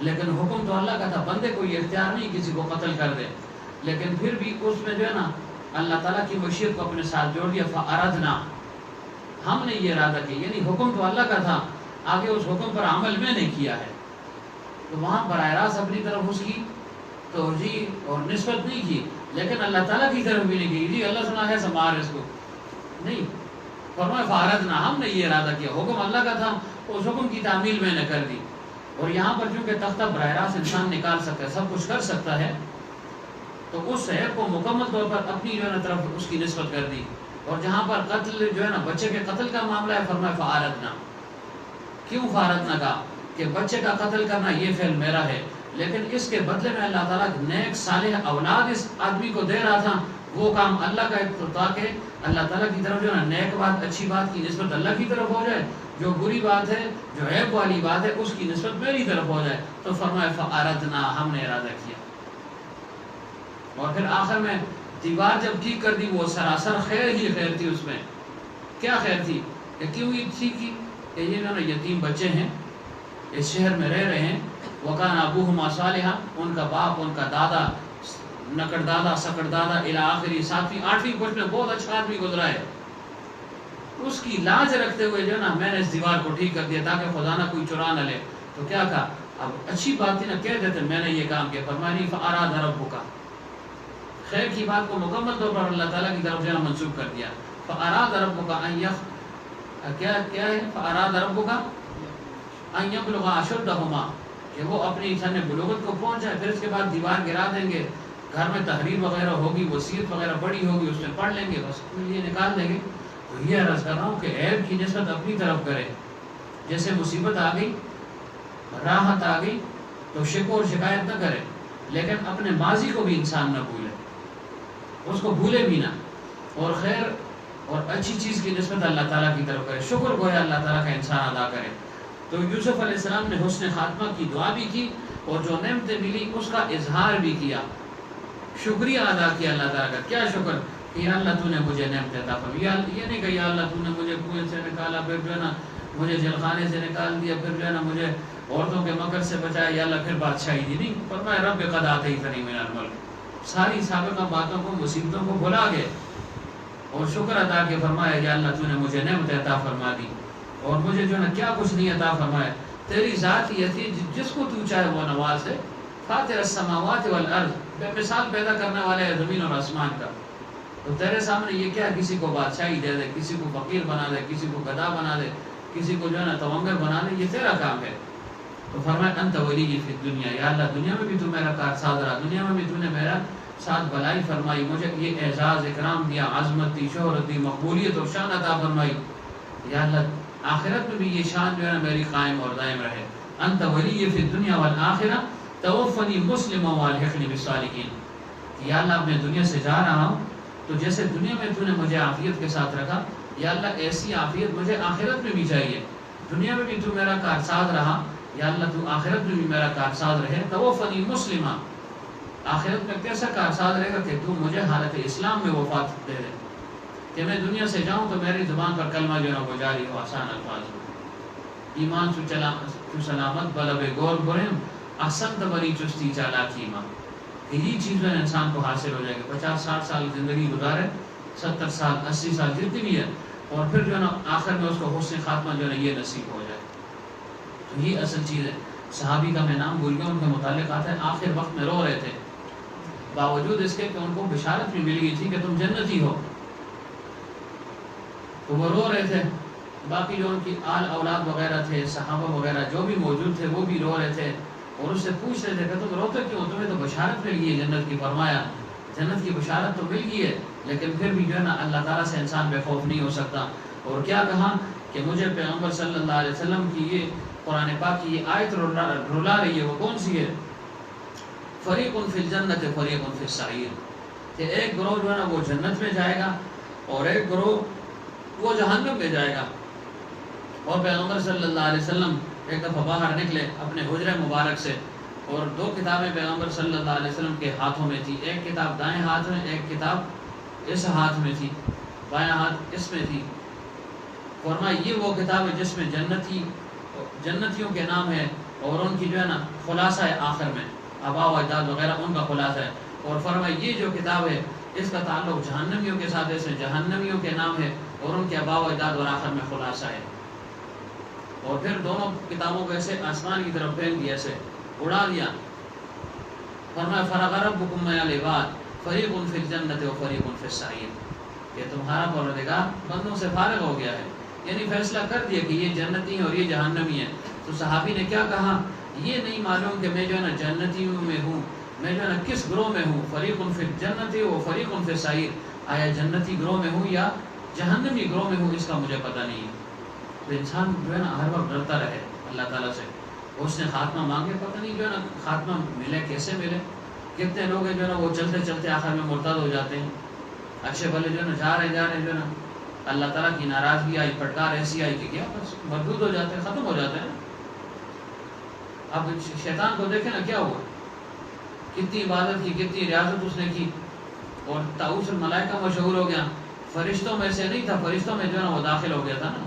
لیکن حکم تو اللہ کا تھا، بندے کو یہ اختیار نہیں کسی کو قتل کر دے، لیکن پھر بھی اس میں جو ہے نا اللہ تعالیٰ کی مشیت کو اپنے ساتھ جوڑ دیا۔ فَأَرَدْنَا، ہم نے یہ ارادہ کیا، یعنی حکم تو اللہ کا تھا، آگے اس حکم پر عمل میں نے کیا ہے، تو وہاں براہ راست اپنی طرف اس کی توجیہ اور نسبت نہیں کی، لیکن اللہ تعالیٰ کی طرف بھی نہیں کی، جی اللہ سنا ہے سمار اس کو نہیں، فرمایا فَأَرَدْنَا، ہم نے یہ ارادہ کیا، حکم اللہ کا تھا، اس حکم کی تعمیل میں نے کر دی۔ اور یہاں پر چونکہ تختہ براہ راست انسان نکال سکتا ہے، سب کچھ کر سکتا ہے، تو اس عیب کو مکمل طور پر اپنی جو ہے نا طرف اس کی نسبت کر دی۔ اور جہاں پر قتل جو ہے نا بچے کے قتل کا معاملہ ہے، فرمایا فَأَرَدْنَا، کیوں فَأَرَدْنَا کا؟ کہ بچے کا قتل کرنا یہ فعل میرا ہے، لیکن اس کے بدلے میں اللہ تعالیٰ نیک صالح اولاد اس آدمی کو دے رہا تھا، وہ کام اللہ کا ہے، تاکہ اللہ تعالیٰ کی طرف جو ہے نا نیک بات، اچھی بات کی نسبت اللہ کی طرف ہو جائے، جو بری بات ہے، جو عیب والی بات ہے، اس کی نسبت میری طرف ہو جائے۔ تو فرمایا فَأَرَدْنَا، ہم نے ارادہ کیا۔ اور پھر آخر میں دیوار جب ٹھیک کر دی، وہ سراسر خیر ہی خیر تھی، اس میں کیا خیر تھی کہ کیوں یہ ٹھیک کی کہ یہ جو نا یتیم بچے ہیں، اس شہر میں رہ رہے ہیں، وَكَانَ أَبُوهُمَا صَالِحًا، ان کا باپ، ان کا دادا، نکڑ دادا، سکڑ دادا، الی آخری 7ویں 8ویں کچھ میں بہت اچھا آدمی گزرا ہے، اس کی لاج رکھتے ہوئے جو نا میں نے اس دیوار کو ٹھیک کر دیا تاکہ خدا نہ کوئی چرا نہ لے۔ تو کیا کہا؟ اب اچھی بات تھی نا، کہہ دیتے میں نے یہ کام کیا، فرمایا نہیں فَأَرَادَ رَبُّكَ، خیر کی بات کو مکمل طور پر اللہ تعالیٰ کی طرف جو ہے منسوخ کر دیا. فَأَرَادَ رَبُّكَ أَن کیا ہے فَأَرَادَ رَبُّكَ أَن يَبْلُغَ أَشُدَّهُمَا کہ وہ اپنی سن بلوغت کو پہنچ جائے. پھر اس کے بعد دیوار گرا دیں گے, گھر میں تحریر وغیرہ ہوگی, وصیت وغیرہ بڑی ہوگی, اس میں پڑھ لیں گے, بس یہ نکال دیں گے. تو یہ عرض کر رہا ہوں کہ عیب کی نسبت اپنی طرف کرے. جیسے مصیبت آ گئی, راحت آ گئی تو شکو اور شکایت نہ کرے, لیکن اپنے ماضی کو بھی انسان نہ بھولے, اس کو بھولے بھی نہ, اور خیر اور اچھی چیز کی نسبت اللہ تعالیٰ کی طرف کرے. شکر گویا اللہ تعالیٰ کا انسان ادا کرے. تو یوسف علیہ السلام نے حسن خاتمہ کی دعا بھی کی, اور جو نعمتیں ملی اس کا اظہار بھی کیا, شکریہ ادا کیا اللہ تعالیٰ کا. کیا شکر کہ یا اللہ تو نے مجھے نعمت عطا فرمائی. یہ نہیں کہ یا اللہ تو نے مجھے کنویں سے نکالا, پھر جو ہے نا مجھے جیلخانے سے نکال دیا, پھر جو ہے نا مجھے عورتوں کے مکر سے بچایا, یا اللہ پھر بادشاہی دی. نہیں, فرمایا رب قد آتیتنی من الملک, ساری سابقہ باتوں کو, مصیبتوں کو بھلا گئے اور شکر ادا کے فرمایا یا اللہ تو نے مجھے نعمت عطا فرما دی, اور مجھے جو ہے نا کیا کچھ نہیں عطا فرمایا. تیری ذات یہ تھی جس کو تو چاہے وہ نواز ہے. فاطر السماوات والارض, بے مثال پیدا کرنے والے ہے زمین اور آسمان کا. تو تیرے سامنے یہ کیا کسی کو بادشاہی دے دے, کسی کو فقیر بنا دے, کسی کو گدا بنا دے, کسی کو جو ہے نا توانگر بنا دے, یہ تیرا کام ہے. تو فرمایا انت ولی فی الدنیا, یا اللہ دنیا میں بھی تو میرا کارساز رہا, دنیا میں بھی تو نے میرا ساتھ بھلائی فرمائی, مجھے یہ اعزاز اکرام دیا, عظمت دی, شہرت دی, مقبولیت اور شان عطا فرمائی. یا اللہ آخرت میں بھی یہ شان جو ہے نا میری قائم اور دائم رہے. انت ولی فی الدنیا والآخرہ توفنی مسلما والحقنی بالصالحین. یا اللہ میں دنیا سے جا رہا ہوں تو جیسے دنیا میں تو نے مجھے عافیت کے ساتھ رکھا, یا اللہ ایسی عافیت مجھے آخرت میں بھی چاہیے. دنیا میں بھی تو میرا کارساز رہا, یا اللہ تو آخرت میں بھی میرا کارساز رہے. توفنی مسلما, آخرت میں کیسا کارساز رہے گا کہ تو مجھے حالت اسلام میں وفات دے دے, کہ میں دنیا سے جاؤں تو میری زبان پر کلمہ جو ہے وہ جاری ہو, آسان الفاظ ہو. ایمان تو سلامت بلب گور برم احسنت بری چستی چالاکی ماں, کہ یہ چیز جو ہے انسان کو حاصل ہو جائے گی. 50-60 سال زندگی گزارے, 70 سال 80 سال جتنی بھی ہے, اور پھر جو ہے نا آخر میں اس کو حسن خاتمہ جو ہے یہ نصیب ہو جائے. تو یہ اصل چیز ہے. صحابی کا میں نام بھول گیا, ان کے متعلق آتا ہے آخر وقت میں رو رہے تھے, باوجود اس کے کہ ان کو بشارت بھی مل گئی تھی کہ تم جنتی ہو, تو وہ رو رہے تھے. باقی جو ان کی آل اولاد وغیرہ تھے, صحابہ وغیرہ جو بھی موجود تھے, وہ بھی رو رہے تھے, اور اس سے پوچھ رہے تھے کہ تم روتے کیوں, تمہیں تو بشارت مل گئی ہے جنت کی. فرمایا جنت کی بشارت تو مل گئی ہے, لیکن پھر بھی جو ہے نا اللہ تعالیٰ سے انسان بے خوف نہیں ہو سکتا. اور کیا کہا کہ مجھے پیغمبر صلی اللہ علیہ وسلم کی یہ قرآن پاک کی یہ آیت رلا رہی ہے. وہ کون سی ہے؟ فریق فی الجنت فریق فی السعیر, کہ ایک گروہ جو ہے نا وہ جنت میں جائے گا, اور ایک گروہ وہ جہنم میں جائے گا. اور پیغمبر صلی اللہ علیہ وسلم ایک دفعہ باہر نکلے اپنے حجرہ مبارک سے, اور 2 کتابیں پیغمبر صلی اللہ علیہ وسلم کے ہاتھوں میں تھی. ایک کتاب دائیں ہاتھ میں, ایک کتاب اس ہاتھ میں تھی, بائیں ہاتھ اس میں تھی. فرمایا یہ وہ کتاب ہے جس میں جنتیوں کے نام ہے, اور ان کی جو ہے نا خلاصہ ہے آخر میں, آباء و اجداد وغیرہ ان کا خلاصہ ہے. اور فرمایا یہ جو کتاب ہے اس کا تعلق جہنمیوں کے ساتھ ہے, اس میں جہنمیوں کے نام ہے اور ان کے آباء و اجداد اور آخر میں خلاصہ ہے. اور پھر دونوں کتابوں کو ایسے آسمان کی طرف پھینک دیا, ایسے اڑا دیا. فرمایا فرغ ربکم من العباد فریق فی الجنت و فریق فی السعیر, کہ تمہارا پروردگار بندوں سے فارغ ہو گیا ہے, یعنی فیصلہ کر دیا کہ یہ جنتی ہیں اور یہ جہنمی ہیں. تو صحابی نے کیا کہا, یہ نہیں معلوم کہ میں جو ہے نا جنتیوں میں ہوں, میں جو ہے نا کس گروہ میں ہوں. فریق فی الجنت و فریق فی السعیر, آیا جنتی گروہ میں ہوں یا جہنمی گروہ میں ہوں, اس کا مجھے پتہ نہیں ہے. تو انسان جو ہے نا ہر وقت ڈرتا رہے اللہ تعالیٰ سے, اس نے خاتمہ مانگے, پتہ نہیں جو ہے نا خاتمہ ملے کیسے ملے. کتنے لوگ ہیں جو ہے نا وہ چلتے چلتے آخر میں مرتد ہو جاتے ہیں. اچھے بھلے جو ہے نا جا رہے جو ہے نا اللہ تعالیٰ کی ناراضگی آئی, پھٹکار ایسی آئی کہ کیا بس مردود ہو جاتے ہیں, ختم ہو جاتے ہیں. اب شیطان کو دیکھیں نا کیا ہوا, کتنی عبادت کی, کتنی ریاضت اس نے کی, اور طاؤس الملائکہ مشہور ہو گیا. فرشتوں میں سے نہیں تھا, فرشتوں میں جو ہے نا وہ داخل ہو گیا تھا نا,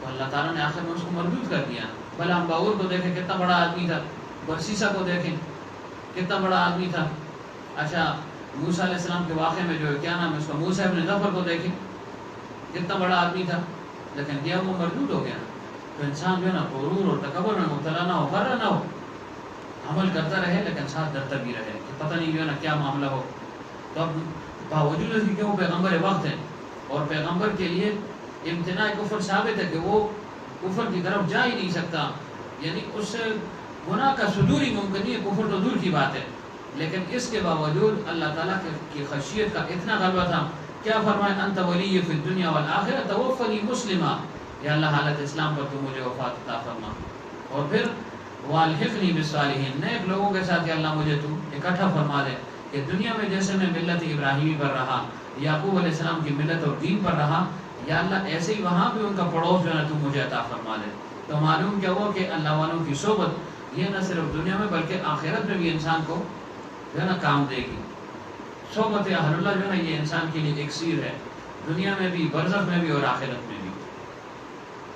تو اللہ تعالیٰ نے آخر میں اس کو مردود کر دیا. بھلا ہم باور کو دیکھیں کتنا بڑا آدمی تھا, برسیسا کو دیکھیں کتنا بڑا آدمی تھا. اچھا موسیٰ علیہ السلام کے واقعے میں جو ہے کیا نام ہے اس کا, موسیٰ ابن ظفر کو دیکھیں کتنا بڑا آدمی تھا, لیکن کیا وہ مردود ہو گیا. تو انسان جو ہے نا غرور اور تکبر میں مبتلا نہ ہو, فرّ نہ ہو, عمل کرتا رہے لیکن ساتھ ڈرتا بھی رہے کہ پتہ نہیں جو ہے نا کیا معاملہ ہو. تو اب باوجود اس کے کہ وہ پیغمبر وقت ہیں اور پیغمبر کے لیے امتناع کفر ثابت ہے کہ وہ کفر کی طرف جا ہی نہیں سکتا، یعنی اس سے گناہ کا صدور ہی ممکن نہیں ہے، کفر تو دور کی بات ہے، لیکن اس کے باوجود اللہ تعالیٰ کی خشیت کا اتنا غلبہ تھا، کیا فرمائے انت ولی فی الدنیا والآخرہ توفنی مسلمہ، یا اللہ حالت اسلام پر تو مجھے وفات عطا فرما، اور پھر والحقنی بالصالحین، نیک لوگوں کے ساتھ یا اللہ مجھے تو اکٹھا فرما دے کہ دنیا میں جیسے میں ملت ابراہیمی پر رہا، یعقوب علیہ السلام کی ملت اور دین پر رہا، یا اللہ ایسے ہی وہاں بھی ان کا پڑوس جو ہے تو مجھے عطا فرما دے۔ تو معلوم کیا ہوا کہ اللہ والوں کی صحبت یہ نہ صرف دنیا میں بلکہ آخرت میں بھی انسان کو جو ہے نا کام دے گی۔ صحبت اہل اللہ جو ہے نا یہ انسان کے لیے اکسیر ہے، دنیا میں بھی، برزخ میں بھی اور آخرت میں بھی۔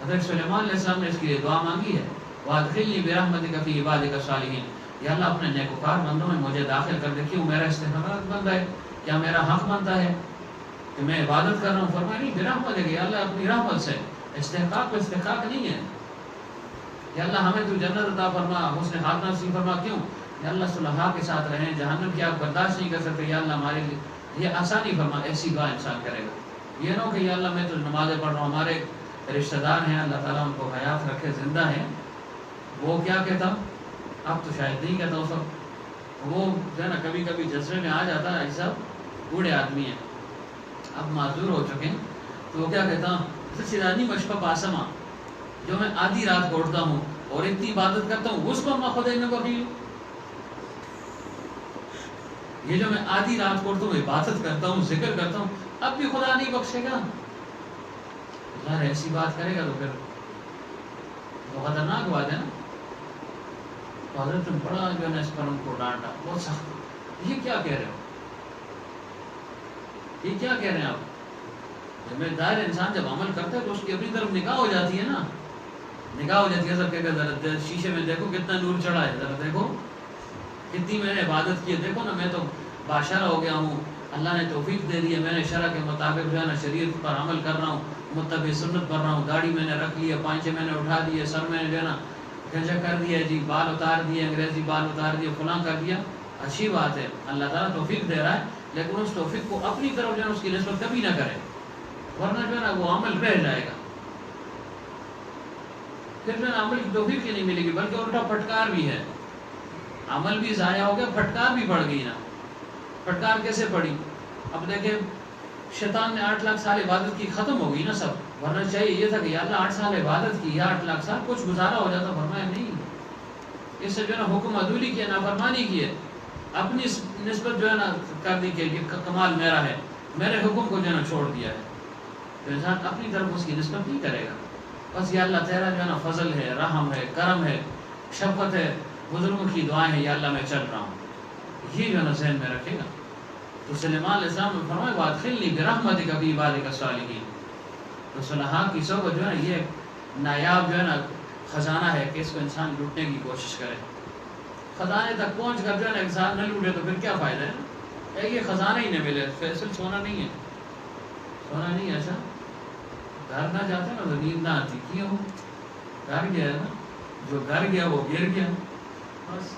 حضرت سلیمان علیہ السلام نے اس کے لیے دعا مانگی ہے، وادخلنی برحمتک فی عبادک الصالحین، یا اللہ اپنے نیکوکار بندوں میں مجھے داخل کر دے، کیوں میرا استحقاق بنتا ہے، کیا میرا حق بنتا ہے کہ میں عبادت کر رہا ہوں؟ فرمایا نہیں، برحمت ہے کہ اللہ اپنی رحمت سے، استحقاق کو استحقاق نہیں ہے، یا اللہ ہمیں تو جنت عطا فرما، حسن خاتمہ نصیب فرما، کیوں؟ یا اللہ صلحاء کے ساتھ رہیں، جہنم کی آگ برداشت نہیں کر سکتے، یا اللہ ہمارے لیے یہ آسانی فرما، ایسی دعا انسان کرے گا۔ یہ نہ ہو کہ یا اللہ میں تو نمازیں پڑھ رہا ہوں، ہمارے رشتہ دار ہیں، اللہ تعالیٰ ان کو حیات رکھے، زندہ ہیں، وہ کیا کہتا، اب تو شاید نہیں کہتا اس وقت، وہ جو ہے نا کبھی کبھی جذبے میں آ جاتا ہے، ایسا بوڑھے آدمی ہیں، اب معذور ہو چکے ہیں، تو وہ کیا کہتا، سیرانی مشفق پاسما، جو میں آدھی رات کو اٹھتا ہوں اور اتنی عبادت کرتا ہوں، اس کو میں خود بخیل، یہ جو میں آدھی رات کو اٹھتا ہوں، عبادت کرتا ہوں، ذکر کرتا ہوں، اب بھی خدا نہیں بخشے گا؟ ظاہر ایسی بات کرے گا تو پھر تو خطرناک بات ہے نا۔ تو حضرت نے بڑا جو ہے نا اس پر ان کو ڈانٹا، بہت سخت، یہ کیا کہہ رہے ہو، یہ کیا کہہ رہے ہیں آپ؟ جب ظاہر انسان جب عمل کرتا ہے تو اس کی اپنی طرف نگاہ ہو جاتی ہے نا، نگاہ ہو جاتی ہے، سب کہہ ذرا شیشے میں دیکھو کتنا نور چڑھا ہے، ذرا دیکھو کتنی میں نے عبادت کی ہے، دیکھو نا میں تو بادشاہ ہو گیا ہوں، اللہ نے توفیق دے دی ہے، میں نے شرع کے مطابق جو ہے نا شریعت پر عمل کر رہا ہوں، متبع سنت پڑھ رہا ہوں، داڑھی میں نے رکھ لی ہے، پانچے میں نے اٹھا دیے، سر میں نے جو ہے نا گنجا کر دیا جی، بال اتار دیے، انگریزی بال اتار دیے، فلاں کر دیا، اچھی بات ہے، اللہ تعالیٰ توفیق دے رہا ہے، لیکن اس توفیق کو اپنی طرف جو ہے اس کی نسبت کبھی نہ کرے، ورنہ جو ہے نا وہ عمل رہ جائے گا، پھر جو ہے عمل کی توفیق ہی نہیں ملے گی، بلکہ الٹا پھٹکار بھی ہے، عمل بھی ضائع ہو گیا، پھٹکار بھی پڑ گئی نا۔ پھٹکار کیسے پڑی؟ اب دیکھیں شیطان نے 8 لاکھ سال عبادت کی، ختم ہو گئی نا سب، ورنہ چاہیے یہ تھا کہ یا اللہ 8 سال عبادت کی یا 8 لاکھ سال کچھ گزارا ہو جاتا، فرمایا نہیں، اس سے جو ہے نا حکم عدولی کیا، نافرمانی کی ہے، اپنی نسبت جو ہے نا کر دی کہ یہ کمال میرا ہے، میرے حکم کو جو ہے نا چھوڑ دیا ہے، تو انسان اپنی طرف اس کی نسبت نہیں کرے گا، بس یا اللہ تیرا جو ہے نا فضل ہے، رحم ہے، کرم ہے، شفقت ہے، بزرگوں کی دعائیں ہیں، یا اللہ میں چل رہا ہوں، یہ جو ہے نا ذہن میں رکھے گا۔ تو سلیمان علیہ السلام نے فرمایا وادخلنی برحمتک فی عبادک الصالحین، تو صلحاء کی صحبت جو ہے نا یہ نایاب جو ہے نا خزانہ ہے کہ اس کو انسان لوٹنے کی کوشش کرے، خزانے تک پہنچ کر جو ہے نا انسان نہ لوٹے تو پھر کیا فائدہ ہے نا، یہ خزانہ ہی نہ ملے، فیصل سونا نہیں ہے، سونا نہیں ہے، ایسا گھر نہ جاتے نا تو نیند نہ آتی، کیوں؟ گھر گیا ہے نا، جو گھر گیا وہ گر گیا، بس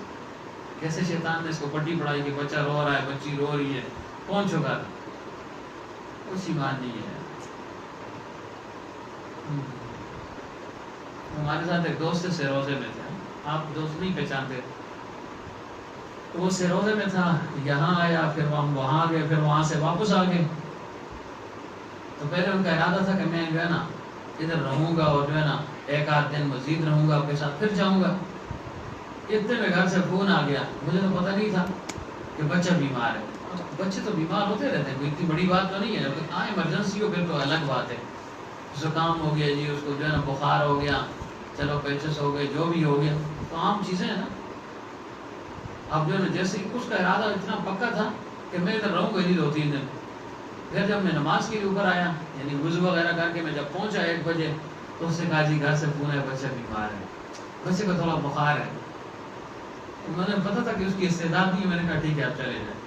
کیسے شیطان نے اس کو پٹی پڑھائی کہ بچہ رو رہا ہے، بچی رو رہی ہے، کون چکا، کچھ ایمان نہیں ہے۔ ہمارے ساتھ ایک دوست سیروزے میں تھے، آپ دوست نہیں پہچانتے، تو وہ سیروزے میں تھا، یہاں آیا، پھر ہم وہاں گئے، پھر وہاں سے واپس آ گئے، تو پہلے ان کا ارادہ تھا کہ میں جو ہے نا ادھر رہوں گا اور جو ہے نا 1 آدھ دن مزید رہوں گا، آپ کے ساتھ پھر جاؤں گا، اتنے میں گھر سے فون آ گیا، مجھے تو پتہ نہیں تھا کہ بچہ بیمار ہے، بچے تو بیمار ہوتے رہتے ہیں، کوئی اتنی بڑی بات تو نہیں ہے، ہاں ایمرجنسی ہو پھر تو الگ بات ہے، زکام ہو گیا جی، اس کو جو ہے نا بخار ہو گیا، چلو پیچس ہو گئے، جو بھی ہو گیا، تو عام چیزیں ہیں نا۔ اب جو ہے نا جیسے اس کا ارادہ اتنا پکا تھا کہ میں ادھر رہوں گا جی 2-3 دن، پھر جب میں نماز کے لیے اوپر آیا، یعنی وضو وغیرہ کر کے میں جب پہنچا 1 بجے، تو اس نے کہا جی گھر سے فون ہے، بچہ بیمار ہے، بچے کو تھوڑا بخار ہے، میں نے پتا تھا کہ اس کی استعداد نہیں ہے، میں نے کہا ٹھیک ہے آپ چلے جائیں۔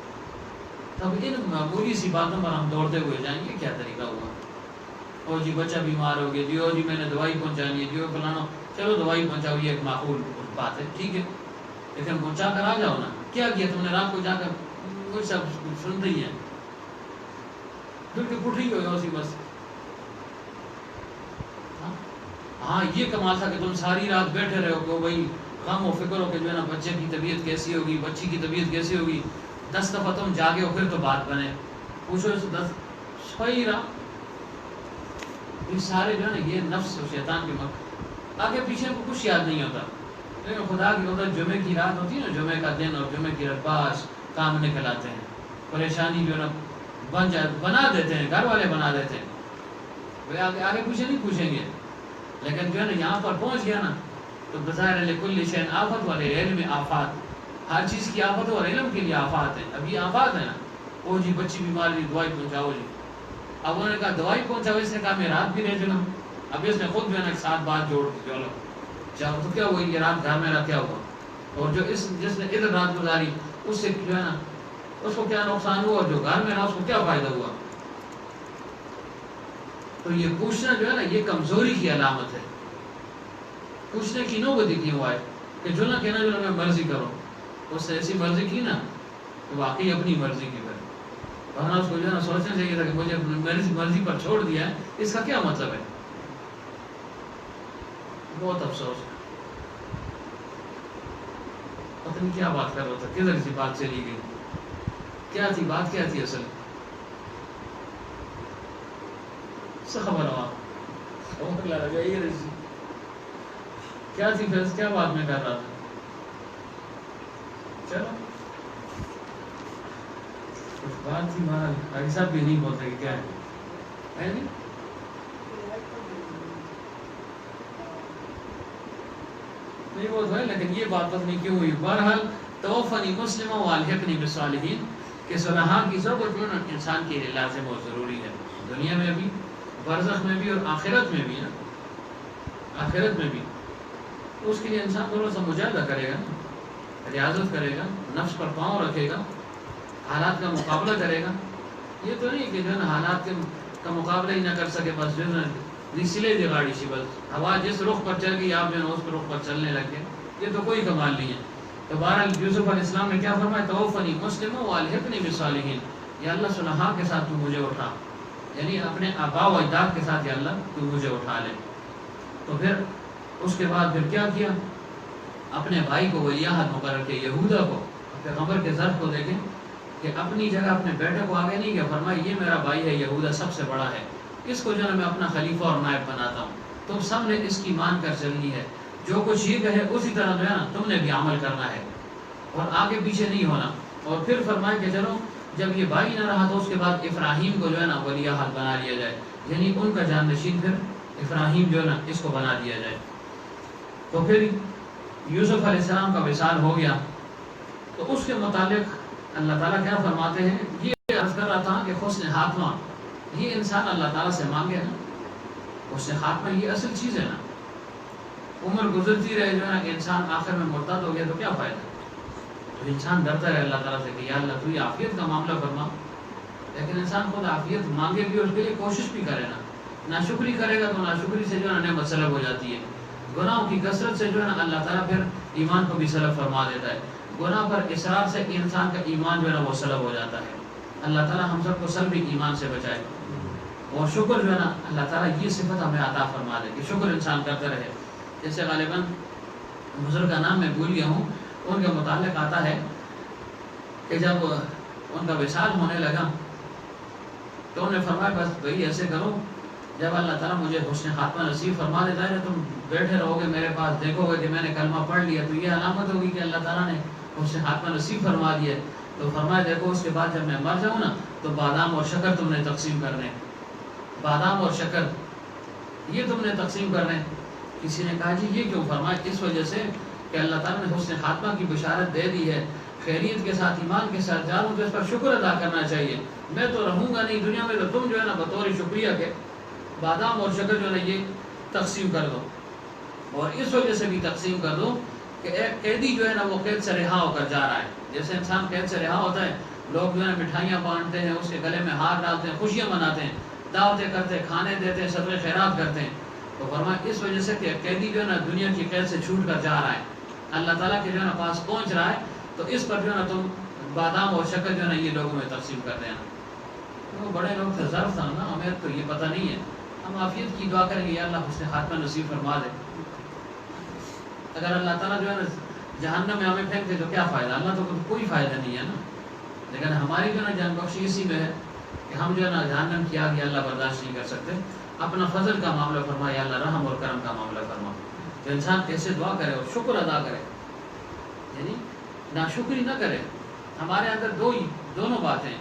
تب ان معمولی سی باتوں پر ہم دوڑتے ہوئے جائیں گے، کیا طریقہ ہوا، او جی بچہ بیمار ہو گیا جی، او جی میں نے دوائی پہنچانی ہے جی، او فلانا، چلو دوائی پہنچاؤ، یہ ایک معقول بات ہے، ٹھیک ہے، لیکن پہنچا کر آ جاؤ نا، کیا کیا تم نے رات کو جا کر، وہ سب سنتے ہی ہیں، بالکل پٹھی ہو گیا اسی بس. ہاں یہ کمال تھا کہ تم ساری رات بیٹھے رہے ہو کہ بھائی غم و فکر ہو کہ جو ہے نا بچے کی طبیعت کیسی ہوگی, بچی کی طبیعت کیسی ہوگی. 10 دفعہ تم جاگے ہو پھر تو بات بنے. پوچھو 10 صحیح رہا. یہ سارے جو ہے نا یہ نفس و شیطان کے مکر. آگے پیچھے کو کچھ یاد نہیں ہوتا, لیکن خدا کی قدرت جمعے کی رات ہوتی ہے نا, جمعے کا دن اور جمعے کی رات پاس کام نکل آتے ہیں. پریشانی جو ہے نا بنا دیتے ہیں, گھر والے بنا دیتے ہیں. وہ آگے پیچھے نہیں پوچھیں گے, لیکن جو ہے نا یہاں پر پہنچ گیا نا تو بظاہر لکل شین آفت والے علم آفات, ہر چیز کی آفت اور علم کے لیے آفات ہے. اب یہ آفات ہے نا, وہ جی بچی بیمار جی دوائی پہنچاؤ جی. اب انہوں نے کہا دوائی پہنچاؤ, اس نے کہا میں رات بھی رہ چلا. اب اس نے خود جو ہے نا 7 بات جوڑ دی, چلو چلو تو کیا ہوا, یہ رات گھر میں رہ کیا ہوا, اور جو جس نے ادھر رات گزاری اس سے جو ہے نا اس کو کیا نقصان ہوا, اور جو گھر میں رہا اس کو کیا فائدہ ہوا. تو یہ پوچھنا جو ہے نا یہ کمزوری کی علامت ہے. پوچھنے کی نوبت کیوں آئے کہ جو نہ کہنا جو میں مرضی کرو, اس سے ایسی مرضی کی نا تو واقعی اپنی مرضی کی پھر. ورنہ اس کو جو ہے نا سوچنا چاہیے تھا کہ مجھے میری مرضی پر چھوڑ دیا ہے, اس کا کیا مطلب ہے. بہت افسوس ہے. پتہ نہیں کیا بات کر رہا تھا, کدھر سی بات چلی گئی, کیا تھی بات, کیا تھی اصل سے خبر ہوا کیا تھی پھر, کیا بات میں کر رہا تھا. چلو کچھ بات تھی مہاراج, حاجی صاحب بھی نہیں بولتے کہ کیا ہے نہیں. نہیں وہ تو ہے, لیکن یہ بات پتہ نہیں کیوں ہوئی. بہرحال توفنی مسلم والحقنی بالصالحین کہ صلاحہ کی ضرورت جو انسان کے لیے لازم اور ضروری ہے, دنیا میں بھی, برزخ میں بھی, اور آخرت میں بھی. نا آخرت میں بھی اس کے لیے انسان تھوڑا سا مجاہدہ کرے گا, ریاضت کرے گا, نفس پر پاؤں رکھے گا, حالات کا مقابلہ کرے گا. یہ تو نہیں کہ جو ہے نا حالات کا مقابلہ ہی نہ کر سکے, بس جو ہے نا سلے دی گاڑی سی, بس ہوا جس رخ پر چل گئی آپ جو ہے نا اس رخ پر چلنے لگ گئے. یہ تو کوئی کمال نہیں ہے. تو بہرحال یوسف علیہ السلام نے کیا فرمایا, توفنی مسلم والحقنی بالصالحین, یا اللہ صلحاء کے ساتھ تو مجھے اٹھا, یعنی اپنے آباء و اجداد کے ساتھ یا اللہ تو مجھے اٹھا لے. تو پھر اس کے بعد پھر کیا کیا, اپنے بھائی کو ولی عہد مقرر کیا, یہودا کو. پیغمبر کے ظرف کو دیکھیں کہ اپنی جگہ اپنے بیٹے کو آگے نہیں کیا, فرمایا یہ میرا بھائی ہے, یہودا سب سے بڑا ہے, اس کو جو ہے میں اپنا خلیفہ اور نائب بناتا ہوں, تم سب نے اس کی مان کر چلنی ہے, جو کچھ یہ کہے اسی طرح جو ہے نا تم نے بھی عمل کرنا ہے, اور آگے پیچھے نہیں ہونا. اور پھر فرمایا کہ چلو جب یہ بھائی نہ رہا تو اس کے بعد ابراہیم کو جو ہے نا ولی عہد بنا لیا جائے, یعنی ان کا جانشین پھر ابراہیم جو ہے نا اس کو بنا دیا جائے. تو پھر یوسف علیہ السلام کا وصال ہو گیا. تو اس کے متعلق اللہ تعالیٰ کیا فرماتے ہیں, یہ عرض کر رہا تھا کہ حسن خاتمہ یہ انسان اللہ تعالیٰ سے مانگے نا, حسن خاتمہ یہ اصل چیز ہے نا. عمر گزرتی رہے جو ہے نا انسان آخر میں مرتد ہو گیا تو کیا فائدہ. تو انسان ڈرتا رہے اللہ تعالیٰ سے کہ یا اللہ تو یہ عافیت کا معاملہ فرما, لیکن انسان خود عافیت مانگے بھی, اس کے لیے کوشش بھی کرے نا. ناشکری کرے گا تو ناشکری سے جو ہے نا نعمت سلب ہو جاتی ہے. گناہوں کی کثرت سے جو ہے نا اللہ تعالیٰ پھر ایمان کو بھی سلب فرما دیتا ہے. گناہ پر اصرار سے انسان کا ایمان جو ہے نا وہ سلب ہو جاتا ہے. اللہ تعالیٰ ہم سب کو سلبی ایمان سے بچائے. اور شکر جو ہے نا اللہ تعالیٰ یہ صفت ہمیں عطا فرما دے کہ شکر انسان کرتے رہے. جیسے غالباً بزرگ کا نام میں بھول گیا ہوں, ان کے متعلق آتا ہے کہ جب ان کا وصال ہونے لگا تو انہوں نے فرمایا بس بھائی ایسے کرو, جب اللہ تعالیٰ مجھے حسن خاتمہ نصیب فرما دیتا ہے تم بیٹھے رہو گے میرے پاس, دیکھو گے کہ میں نے کلمہ پڑھ لیا تو یہ علامت ہوگی کہ اللہ تعالیٰ نے حسن خاتمہ نصیب فرما دیا. تو فرمایا دیکھو اس کے بعد جب میں مر جاؤں نا تو بادام اور شکر تم نے تقسیم کرنے, بادام اور شکر یہ تم نے تقسیم کرنے. کسی نے کہا جی یہ کیوں فرمایا, اس وجہ سے کہ اللہ تعالیٰ نے حسن خاتمہ کی بشارت دے دی ہے, خیریت کے ساتھ ایمان کے ساتھ جاؤں تو اس پر شکر ادا کرنا چاہیے. میں تو رہوں گا نہیں دنیا میں, تو تم جو ہے نا بطور شکریہ کے بادام اور شکر جو ہے نا یہ تقسیم کر دو. اور اس وجہ سے بھی تقسیم کر دو کہ ایک قیدی جو ہے نا وہ قید سے رہا ہو کر جا رہا ہے. جیسے انسان قید سے رہا ہوتا ہے, لوگ جو ہے نا مٹھائیاں بانٹتے ہیں, اس کے گلے میں ہار ڈالتے ہیں, خوشیاں مناتے ہیں, دعوتیں کرتے ہیں, کھانے دیتے ہیں, صدقے خیرات کرتے ہیں. تو فرمایا اس وجہ سے کہ قیدی جو ہے نا دنیا کی قید سے چھوٹ کر جا رہا ہے, اللہ تعالیٰ کے جو ہے نا پاس پہنچ رہا ہے, تو اس پر جو ہے نا تم بادام اور شکر جو ہے نا یہ لوگوں میں تقسیم کر دینا. وہ بڑے لوگ تھے، ظرف تھا نا، ہمیں تو یہ پتہ نہیں ہے، ہم عافیت کی دعا کریں گے یا اللہ حسن خاتمہ نصیب فرما دے۔ اگر اللہ تعالیٰ جو ہے نا جہنم میں ہمیں پھینک دے تو کیا فائدہ، اللہ تو کوئی فائدہ نہیں ہے نا۔ لیکن ہماری جو ہے نا جان بخشی اسی میں ہے کہ ہم جو ہے نا جہنم کی آگ اللہ برداشت نہیں کر سکتے۔ اپنا فضل کا معاملہ فرما یا اللہ، رحم اور کرم کا معاملہ فرما۔ تو انسان کیسے دعا کرے اور شکر ادا کرے، یعنی ناشکری نہ کرے۔ ہمارے اندر دونوں باتیں،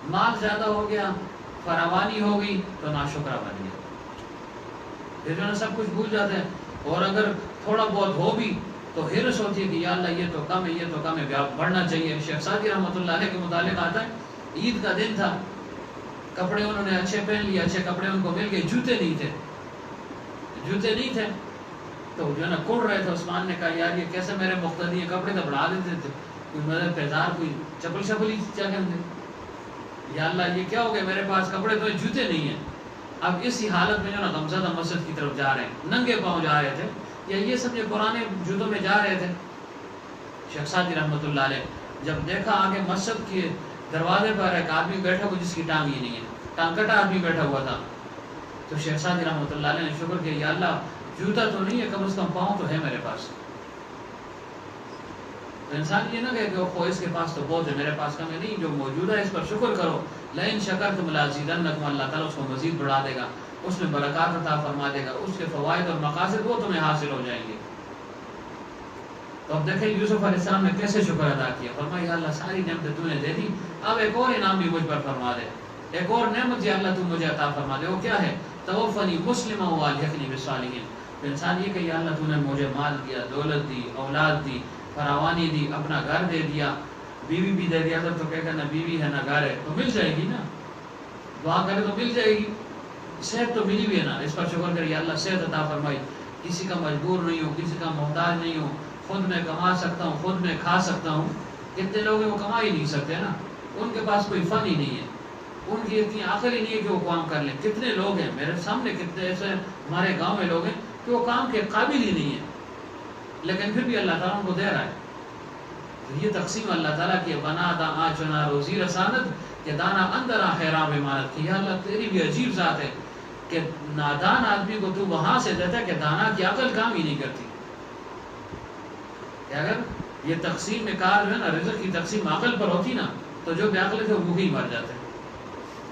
مال زیادہ ہو گیا، فراوانی ہو گئی تو ناشکرا بن گیا، پھر جو ہے نا سب کچھ بھول جاتے ہیں۔ اور اگر تھوڑا بہت ہو بھی تو حرص ہوتی ہے کہ یا اللہ یہ تو کم ہے، یہ تو کم ہے، بڑھنا چاہیے۔ شیخ سعدی رحمۃ اللہ علیہ کے متعلق آتا ہے، عید کا دن تھا، کپڑے انہوں نے اچھے پہن لیے، اچھے کپڑے ان کو مل گئے، جوتے نہیں تھے تو جو ہے نا کڑ رہے تھے۔ عثمان نے کہا یار یہ کیسے میرے مقتدی ہیں، کپڑے تو بڑھا دیتے تھے، کوئی مدد پیزار، کوئی چپل ہی کیا کرتے، یا اللہ یہ کیا ہو گیا، میرے پاس کپڑے تو جوتے نہیں ہیں۔ اب اسی حالت میں جو نا غمزدہ مسجد کی طرف جا رہے ہیں، ننگے پاؤں جا رہے تھے، یا یہ سمجھے پرانے جوتوں میں جا رہے تھے۔ شیخ سعدی رحمۃ اللہ علیہ جب دیکھا آگے مسجد کے دروازے پر ایک آدمی بیٹھا ہوا جس کی ٹانگ ہی نہیں ہے، ٹانگ کٹا آدمی بیٹھا ہوا تھا، تو شیخ سعدی رحمۃ اللہ علیہ نے شکر کیا یا اللہ جوتا تو نہیں ہے، کم از کم پاؤں تو ہے میرے پاس۔ تو انسان یہ نہ کہے کہ وہ اس کے پاس تو بہت ہے، میرے پاس کم ہے، نہیں، جو موجود ہے اس پر شکر کرو۔ لئن شکرتم لازیدنکم، اللہ تعالیٰ اس کو مزید بڑھا دے گا، اس میں برکات عطا فرما دے گا، اس کے فوائد اور مقاصد وہ تمہیں حاصل ہو جائیں گے۔ تو اب دیکھیں یوسف علیہ السلام نے کیسے شکر ادا کیا، فرمایا یا اللہ ساری نعمتیں تو نے دے دی، اب ایک اور انعام بھی مجھ پر فرما دے، ایک اور نعمت یا اللہ تو مجھے عطا فرما دے۔ وہ کیا ہے؟ توفنی مسلما والحقنی بالصالحین۔ تو انسان یہ کہ یا اللہ تو نے مجھے مال دیا، دولت دی، اولاد دی، فراوانی دی، اپنا گھر دے دیا، بیوی بھی دے دیا، تو کہے گا نہ بیوی ہے نہ گھر ہے تو مل جائے گی نا، دعا کرے تو مل جائے گی، صحت تو ملی بھی ہے نا، اس پر شکر کرے یا اللہ صحت عطا فرمائی، کسی کا مجبور نہیں ہوں، کسی کا محتاج نہیں ہوں، خود میں کما سکتا ہوں، خود میں کھا سکتا ہوں۔ کتنے لوگ ہیں وہ کما ہی نہیں سکتے نا، ان کے پاس کوئی فن ہی نہیں ہے، ان کی اتنی عقل ہی نہیں ہے کہ وہ کام کر لیں۔ کتنے لوگ ہیں میرے سامنے، کتنے ایسے ہمارے گاؤں میں لوگ ہیں کہ وہ کام کے قابل ہی نہیں ہیں، لیکن پھر بھی اللہ تعالیٰ ان کو دے رہا ہے۔ تو یہ تقسیم اللہ تعالیٰ کی، بنا دا آچنا روزی رسانت کہ دانا اندر آخرام امانت کی۔ یا اللہ تیری بھی عجیب ذات ہے کہ نادان آدمی کو تو وہاں سے دیتا ہے کہ دانا کی عقل کام ہی نہیں کرتی۔ کہ اگر یہ تقسیم میں کار جو ہے نا، رزق کی تقسیم عقل پر ہوتی نا تو جو بے عقل تھے وہ ہی مر جاتے،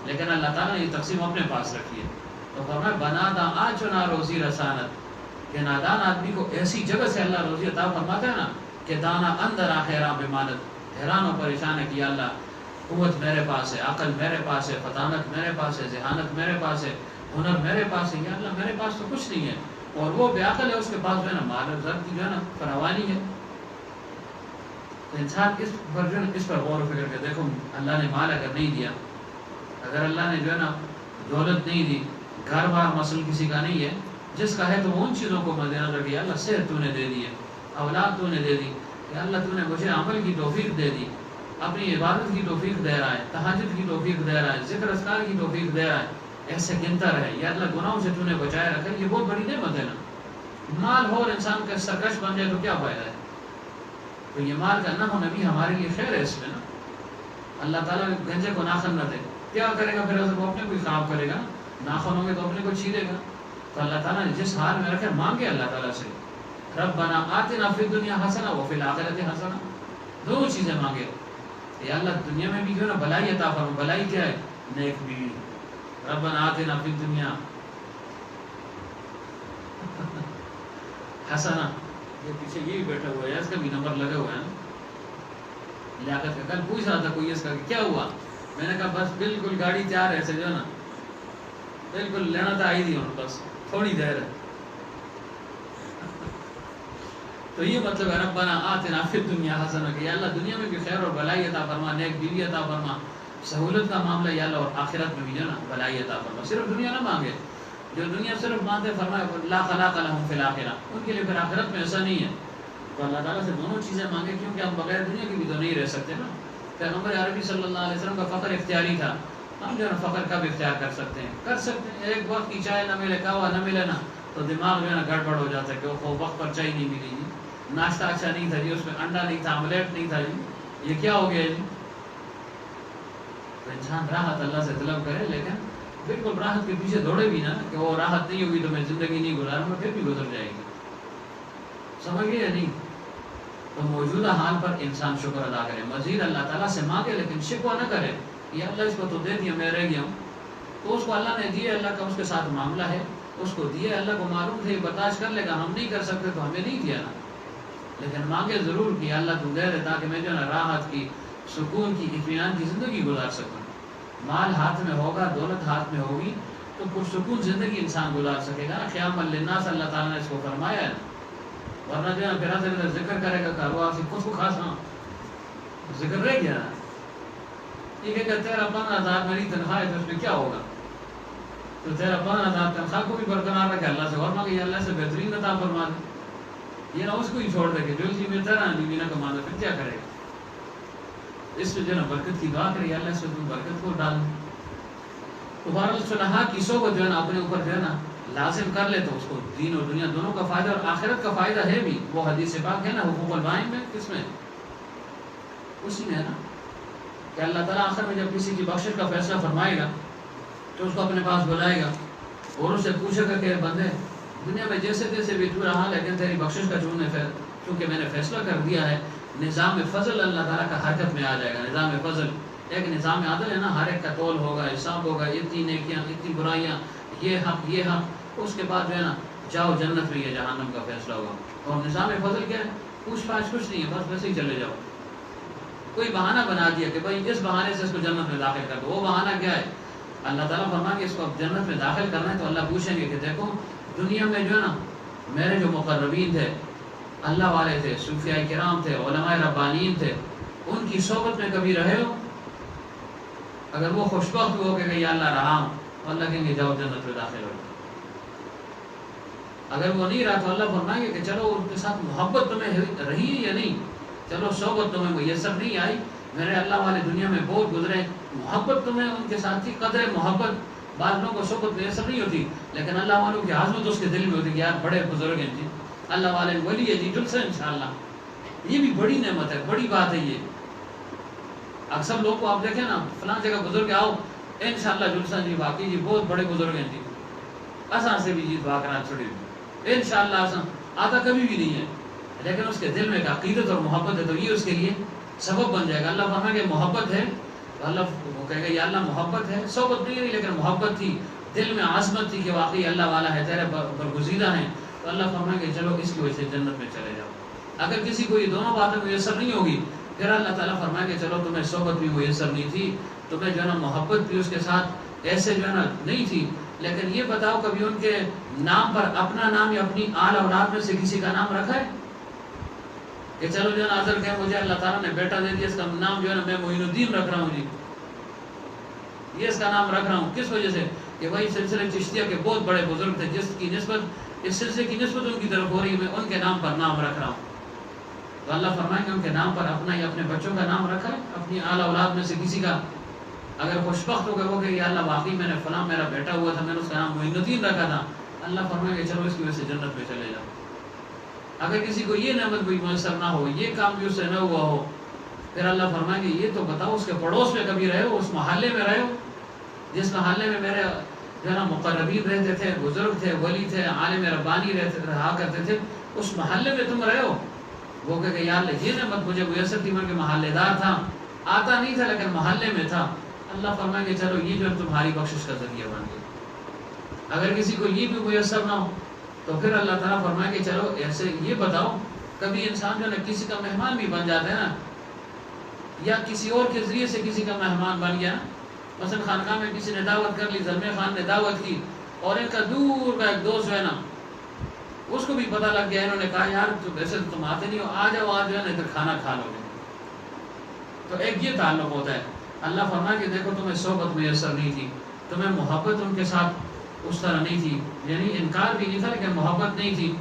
لیکن اللہ تعالیٰ نے یہ تقسیم اپنے پاس رکھی ہے۔ تو فرمایا بنا دا آچنا روزی رسانت کہ نادان آدمی کو ایسی جگہ سے اللہ روزی عطا فرماتا ہے نا کہ دانا اندر آخرام امانت، حیران و پریشان ہے کہ یا اللہ قوت میرے پاس ہے، عقل میرے پاس ہے، فطانت میرے پاس ہے، ذہانت میرے پاس ہے، ہنر میرے پاس ہے، یا اللہ میرے پاس تو کچھ نہیں ہے، اور وہ بے عقل ہے، اس کے پاس جو ہے نا مال و زر کی جو ہے نا فراوانی ہے۔ تو انسان اس پر جو ہے اس پر غور و فکر کر، دیکھو اللہ نے مال اگر نہیں دیا، اگر اللہ نے جو ہے نا دولت نہیں دی، گھر بار مسئلہ کسی کا نہیں ہے، جس کا ہے تو وہ ان چیزوں کو مد نظر رکھے، اللہ صحت تو نے دے دی ہے، اولاد تو نے دے دی، کہ اللہ تو نے مجھے عمل کی توفیق دے دی، اپنی عبادت کی توفیق دے رہا ہے، تہجد کی توفیق دے رہا ہے، ذکر اذکار کی توفیق دے رہا ہے، ایسے گنتا رہے، یا اللہ گناہوں سے تو نے بچائے رکھا، یہ بہت بڑی نعمت ہے نا۔ مال ہو اور انسان کا سرکش بن جائے تو کیا فائدہ ہے؟ تو یہ مال کا نہ ہونا بھی ہمارے لیے خیر ہے اس میں نا۔ اللہ تعالیٰ گنجے کو ناخن نہ دے، کیا کرے گا پھر؟ وہ اپنے کو ہی خراب کرے گا، ناخن ہوں گے تو اپنے کو چھیلے گا۔ تو اللہ تعالیٰ نے جس حال میں رکھے مانگے اللہ تعالیٰ سے، ربنا آتنا فی الدنیا حسنہ وفی الآخرۃ حسنہ، دونوں چیزیں مانگے، یا اللہ دنیا میں بھی جو ہے نا بھلائی عطا فرما۔ بھلائی کیا ہے؟ نیک بیوی، ربنا آتنا فی الدنیا حسنہ، یہ پیچھے یہ بھی بیٹھا ہوا ہے، اس کا بھی نمبر لگا ہوا ہے لیاقت کا۔ کل پوچھ رہا تھا کوئی اس کا کہ کیا ہوا، میں نے کہا بس بالکل گاڑی تیار ہے، ایسے جو ہے نا بالکل لینا تھا آئی دی ہوں، بس تھوڑی دیر ہے۔ تو یہ مطلب ہے ربنا آتنا فی الدنیا حسنہ، کہ یا اللہ دنیا میں بھی خیر اور بھلائی عطا فرما، نیک بیوی عطا فرما، سہولت کا معاملہ یا اللہ، اور آخرت میں بھی جو ہے نا بھلائی عطا فرما۔ صرف دنیا نہ مانگے، جو دنیا صرف مانگتے فرمایا لا خلاق لهم فی الآخرہ، ان کے لیے پھر آخرت میں ایسا نہیں ہے۔ تو اللہ تعالیٰ سے دونوں چیزیں مانگے، کیونکہ ہم بغیر دنیا کی بھی تو نہیں رہ سکتے نا۔ پیغمبر عربی صلی اللہ علیہ وسلم کا فقر اختیاری تھا، ہم جو ہے نا فقر کب اختیار کر سکتے ہیں؟ کر سکتے ہیں، ایک وقت کی چائے نہ ملے، قہوہ نہ ملے نا تو دماغ جو ہے نا گڑبڑ ہو جاتا ہے کہ وہ وقت پر چائے نہیں ملی جی، ناشتہ اچھا نہیں تھا جی، اس میں انڈا نہیں تھا، آملیٹ نہیں تھا جی، یہ کیا ہو گیا جی؟ تو انسان راحت اللہ سے طلب کرے، لیکن بالکل راحت کے پیچھے دوڑے بھی نہ کہ وہ راحت نہیں ہوگی تو میں زندگی نہیں گزاروں گا، پھر بھی گزر جائے گی. سمجھ گئے یا نہیں؟ تو موجودہ حال پر انسان شکر ادا کرے، مزید اللہ تعالیٰ سے مانگے لیکن شکوہ نہ کرے. یہ اللہ اس کو تو دے دیا، میں رہ گیا ہوں. تو اس کو اللہ نے دیے، اللہ کا اس کے ساتھ معاملہ ہے، اس کو دیے، اللہ کو معلوم تھے برداشت کر لے گا. ہم نہیں کر سکتے تو ہمیں نہیں دیا نا، لیکن مانگے ضرور کہ اللہ تو دے دے تاکہ میں جو ہے نا راحت کی، سکون کی، اطمینان کی زندگی گزار سکوں. مال ہاتھ میں ہوگا، دولت ہاتھ میں ہوگی تو پرسکون زندگی انسان گزار سکے گا. قیام للناس اللہ تعالیٰ نے اس کو فرمایا ہے. ورنہ جو ہے پھر سے ذکر کرے گا کارواں سے خود کو خاص ہاں ذکر رہ گیا نا. یہ کہ تیرا 15,000 میری تنخواہ ہے تو اس میں کیا ہوگا؟ تو تیرا 15,000 تنخواہ کو بھی برقرار رکھے، اللہ سے اور مانگے اللہ سے بہترین عطا فرما دے. یہ نہ اس کو ہی چھوڑ دے کہ جو اسی میں تیرا بیوی نہ کما دے، پھر کیا کرے گا؟ اس میں جو ہے نا برکت کی دعا کرے، اللہ سے تم برکت کو ڈال. تو بہرحال صلحاء کی صحبت جو ہے نا اپنے اوپر جو ہے نا لازم کر لے تو اس کو دین اور دنیا دونوں کا فائدہ اور آخرت کا فائدہ ہے بھی. وہ حدیث پاک ہے نا حقوق البائن میں، کس میں؟ اسی میں ہے نا کہ اللہ تعالیٰ آخر میں جب کسی کی بخشش کا فیصلہ فرمائے گا تو اس کو اپنے پاس بلائے گا اور اس سے پوچھے گا کہ بندے دنیا میں جیسے تیسے بھی تو رہا، لیکن تیری بخشش کا چونکہ میں نے فیصلہ کر دیا ہے. نظام فضل اللہ تعالیٰ کا حرکت میں آ جائے گا. نظام فضل ایک نظام عادل ہے نا، ہر ایک کا تول ہوگا، حساب ہوگا، اتنی نیکیاں، اتنی برائیاں، یہ حق، یہ حق. اس کے بعد جو ہے نا جاؤ جنت میں، یہ جہنم کا فیصلہ ہوگا. اور نظام فضل کیا ہے؟ پوچھ پاچھ کچھ نہیں ہے، بس ویسے ہی چلے جاؤ. کوئی بہانہ بنا دیا کہ بھائی اس بہانے سے اس کو جنت میں داخل کر دو. وہ بہانہ کیا ہے؟ اللہ تعالیٰ فرما کہ اس کو جنت میں داخل کرنا ہے تو اللہ پوچھیں گے کہ دیکھو دنیا میں جو ہے نا میرے جو مقربین تھے، اللہ والے تھے، صوفیاء کرام تھے، علماء ربانیین تھے، ان کی صحبت میں کبھی رہے ہو؟ اگر وہ خوشبخت ہو کہ یا اللہ رہا ہوں تو اللہ کہیں گے جاؤ جنت میں داخل ہو. اگر وہ نہیں رہا تو اللہ فرمائیں گے کہ چلو ان کے ساتھ محبت تمہیں رہی یا نہیں، چلو صحبت تمہیں میسر نہیں آئی، میرے اللہ والے دنیا میں بہت گزرے، محبت تمہیں ان کے ساتھ تھی، قدر محبت. بعض لوگوں کو صحبت میسر نہیں ہوتی لیکن اللہ والوں کی عظمت اس کے دل میں ہوتی کہ یار بڑے بزرگ ہیں جی، اللہ والے ولی ہے جی، جلسہ انشاءاللہ. یہ بھی بڑی نعمت ہے، بڑی بات ہے. یہ اکثر لوگ کو آپ دیکھیں نا فلاں جگہ بزرگ آؤ انشاءاللہ جلسہ جی، واقعی جی بہت بڑے بزرگ ہیں جی، آسان سے بھی جیت واقعہ چھوڑی انشاءاللہ آسان آتا کبھی بھی نہیں ہے، لیکن اس کے دل میں ایک عقیدت اور محبت ہے تو یہ اس کے لیے سبب بن جائے گا. اللہ فرمائے کہ محبت ہے تو اللہ وہ کہے گا یا اللہ محبت ہے، صحبت نہیں ہے لیکن محبت تھی، دل میں عظمت تھی کہ واقعی اللہ والا ہے، تیرے برگزیدہ ہیں، تو اللہ فرمائے کہ چلو اس کی وجہ سے جنت میں چلے جاؤ. اگر کسی کو یہ دونوں باتیں میسر نہیں ہوگی پھر اللہ تعالیٰ فرمائے کہ چلو تمہیں صحبت بھی میسر نہیں تھی، تمہیں جو ہے نا محبت بھی اس کے ساتھ ایسے جو ہے نا نہیں تھی، لیکن یہ بتاؤ کبھی ان کے نام پر اپنا نام یا اپنی آل اولاد میں سے کسی کا نام رکھا ہے کہ چلو جو ہے نا اظہر کہ مجھے اللہ تعالیٰ نے بیٹا دے دیا، اس کا نام جو ہے نا میں معین الدین رکھ رہا ہوں جی، یہ اس کا نام رکھ رہا ہوں. کس وجہ سے؟ کہ وہی سلسلہ چشتیہ کے بہت بڑے بزرگ تھے جس کی نسبت اس سلسلے کی نسبت ان کی طرف ہو رہی ہے، میں ان کے نام پر نام رکھ رہا ہوں. تو اللہ فرمائیں گے ان کے نام پر اپنا یا اپنے بچوں کا نام رکھا ہے، اپنی اعلی اولاد میں سے کسی کا. اگر خوشبخت ہو گئے وہ کہ یا اللہ واقعی میں نے فلاں میرا بیٹا ہوا تھا، میں نے اس کا نام معین الدین رکھا تھا، اللہ فرمائیں گے چلو اس کی وجہ سے جنت میں چلے جاؤ. اگر کسی کو یہ نعمت بھی میسر نہ ہو، یہ کام بھی اس سے نہ ہوا ہو، پھر اللہ فرمائیں گے یہ تو بتاؤ اس کے پڑوس میں کبھی رہے ہو، اس محلے میں رہے ہو جس محلے میں میرے جو ہے نا مقربین رہتے تھے، بزرگ تھے، ولی تھے، عالم ربانی رہا کرتے تھے، اس محلے میں تم رہے ہو. وہ کہ یا اللہ یہ نعمت مجھے میسر تھی، میں کہ محلے دار تھا، آتا نہیں تھا لیکن محلے میں تھا. اللہ فرمائیں گے چلو یہ جو ہے تمہاری بخشش کا ذریعہ بن گئی. اگر کسی کو یہ بھی میسر نہ ہو تو پھر اللہ تعالیٰ فرمائیں گے چلو ایسے یہ بتاؤ کبھی انسان جو ہے نا کسی کا مہمان بھی بن جاتا ہے نا، یا کسی اور کے ذریعے سے کسی کا مہمان بن گیا. مثلا خانقاہ میں کسی نے دعوت کر لی، زلمے خان نے دعوت کی اور ان کا دور کا ایک دوست جو ہے نا اس کو بھی پتہ لگ گیا، انہوں نے کہا یار ویسے تم آتے نہیں ہو، آ جاؤ آج جو ہے نا ادھر کھانا کھا لو گے. تو ایک یہ تعلق ہوتا ہے. اللہ فرمائے کہ دیکھو تمہیں صحبت میسر نہیں تھی، تمہیں محبت ان کے ساتھ اس طرح نہیں تھی، یعنی انکار بھی نہیں تھا لیکن محبت نہیں تھی.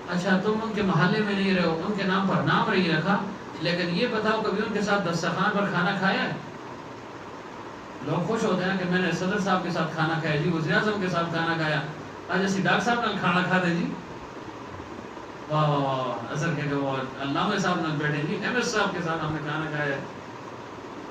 اچھا تم ان کے محلے میں نہیں رہے ہو، ان کے نام پر نام نہیں رکھا، لیکن یہ بتاؤ کبھی ان کے ساتھ دسترخوان پر کھانا کھایا ہے؟ لوگ خوش ہوتے ہیں کہ میں نے صدر صاحب کے ساتھ کھانا کھایا جی، وزیر اعظم کے ساتھ کھانا کھایا، آج ایسی ڈاکٹر صاحب نے کھانا کھا دے جی، واہ واہ واہ، اثر کہ وہ علامہ صاحب نے بیٹھے جی، ایم ایس صاحب کے ساتھ ہم نے کھانا کھایا.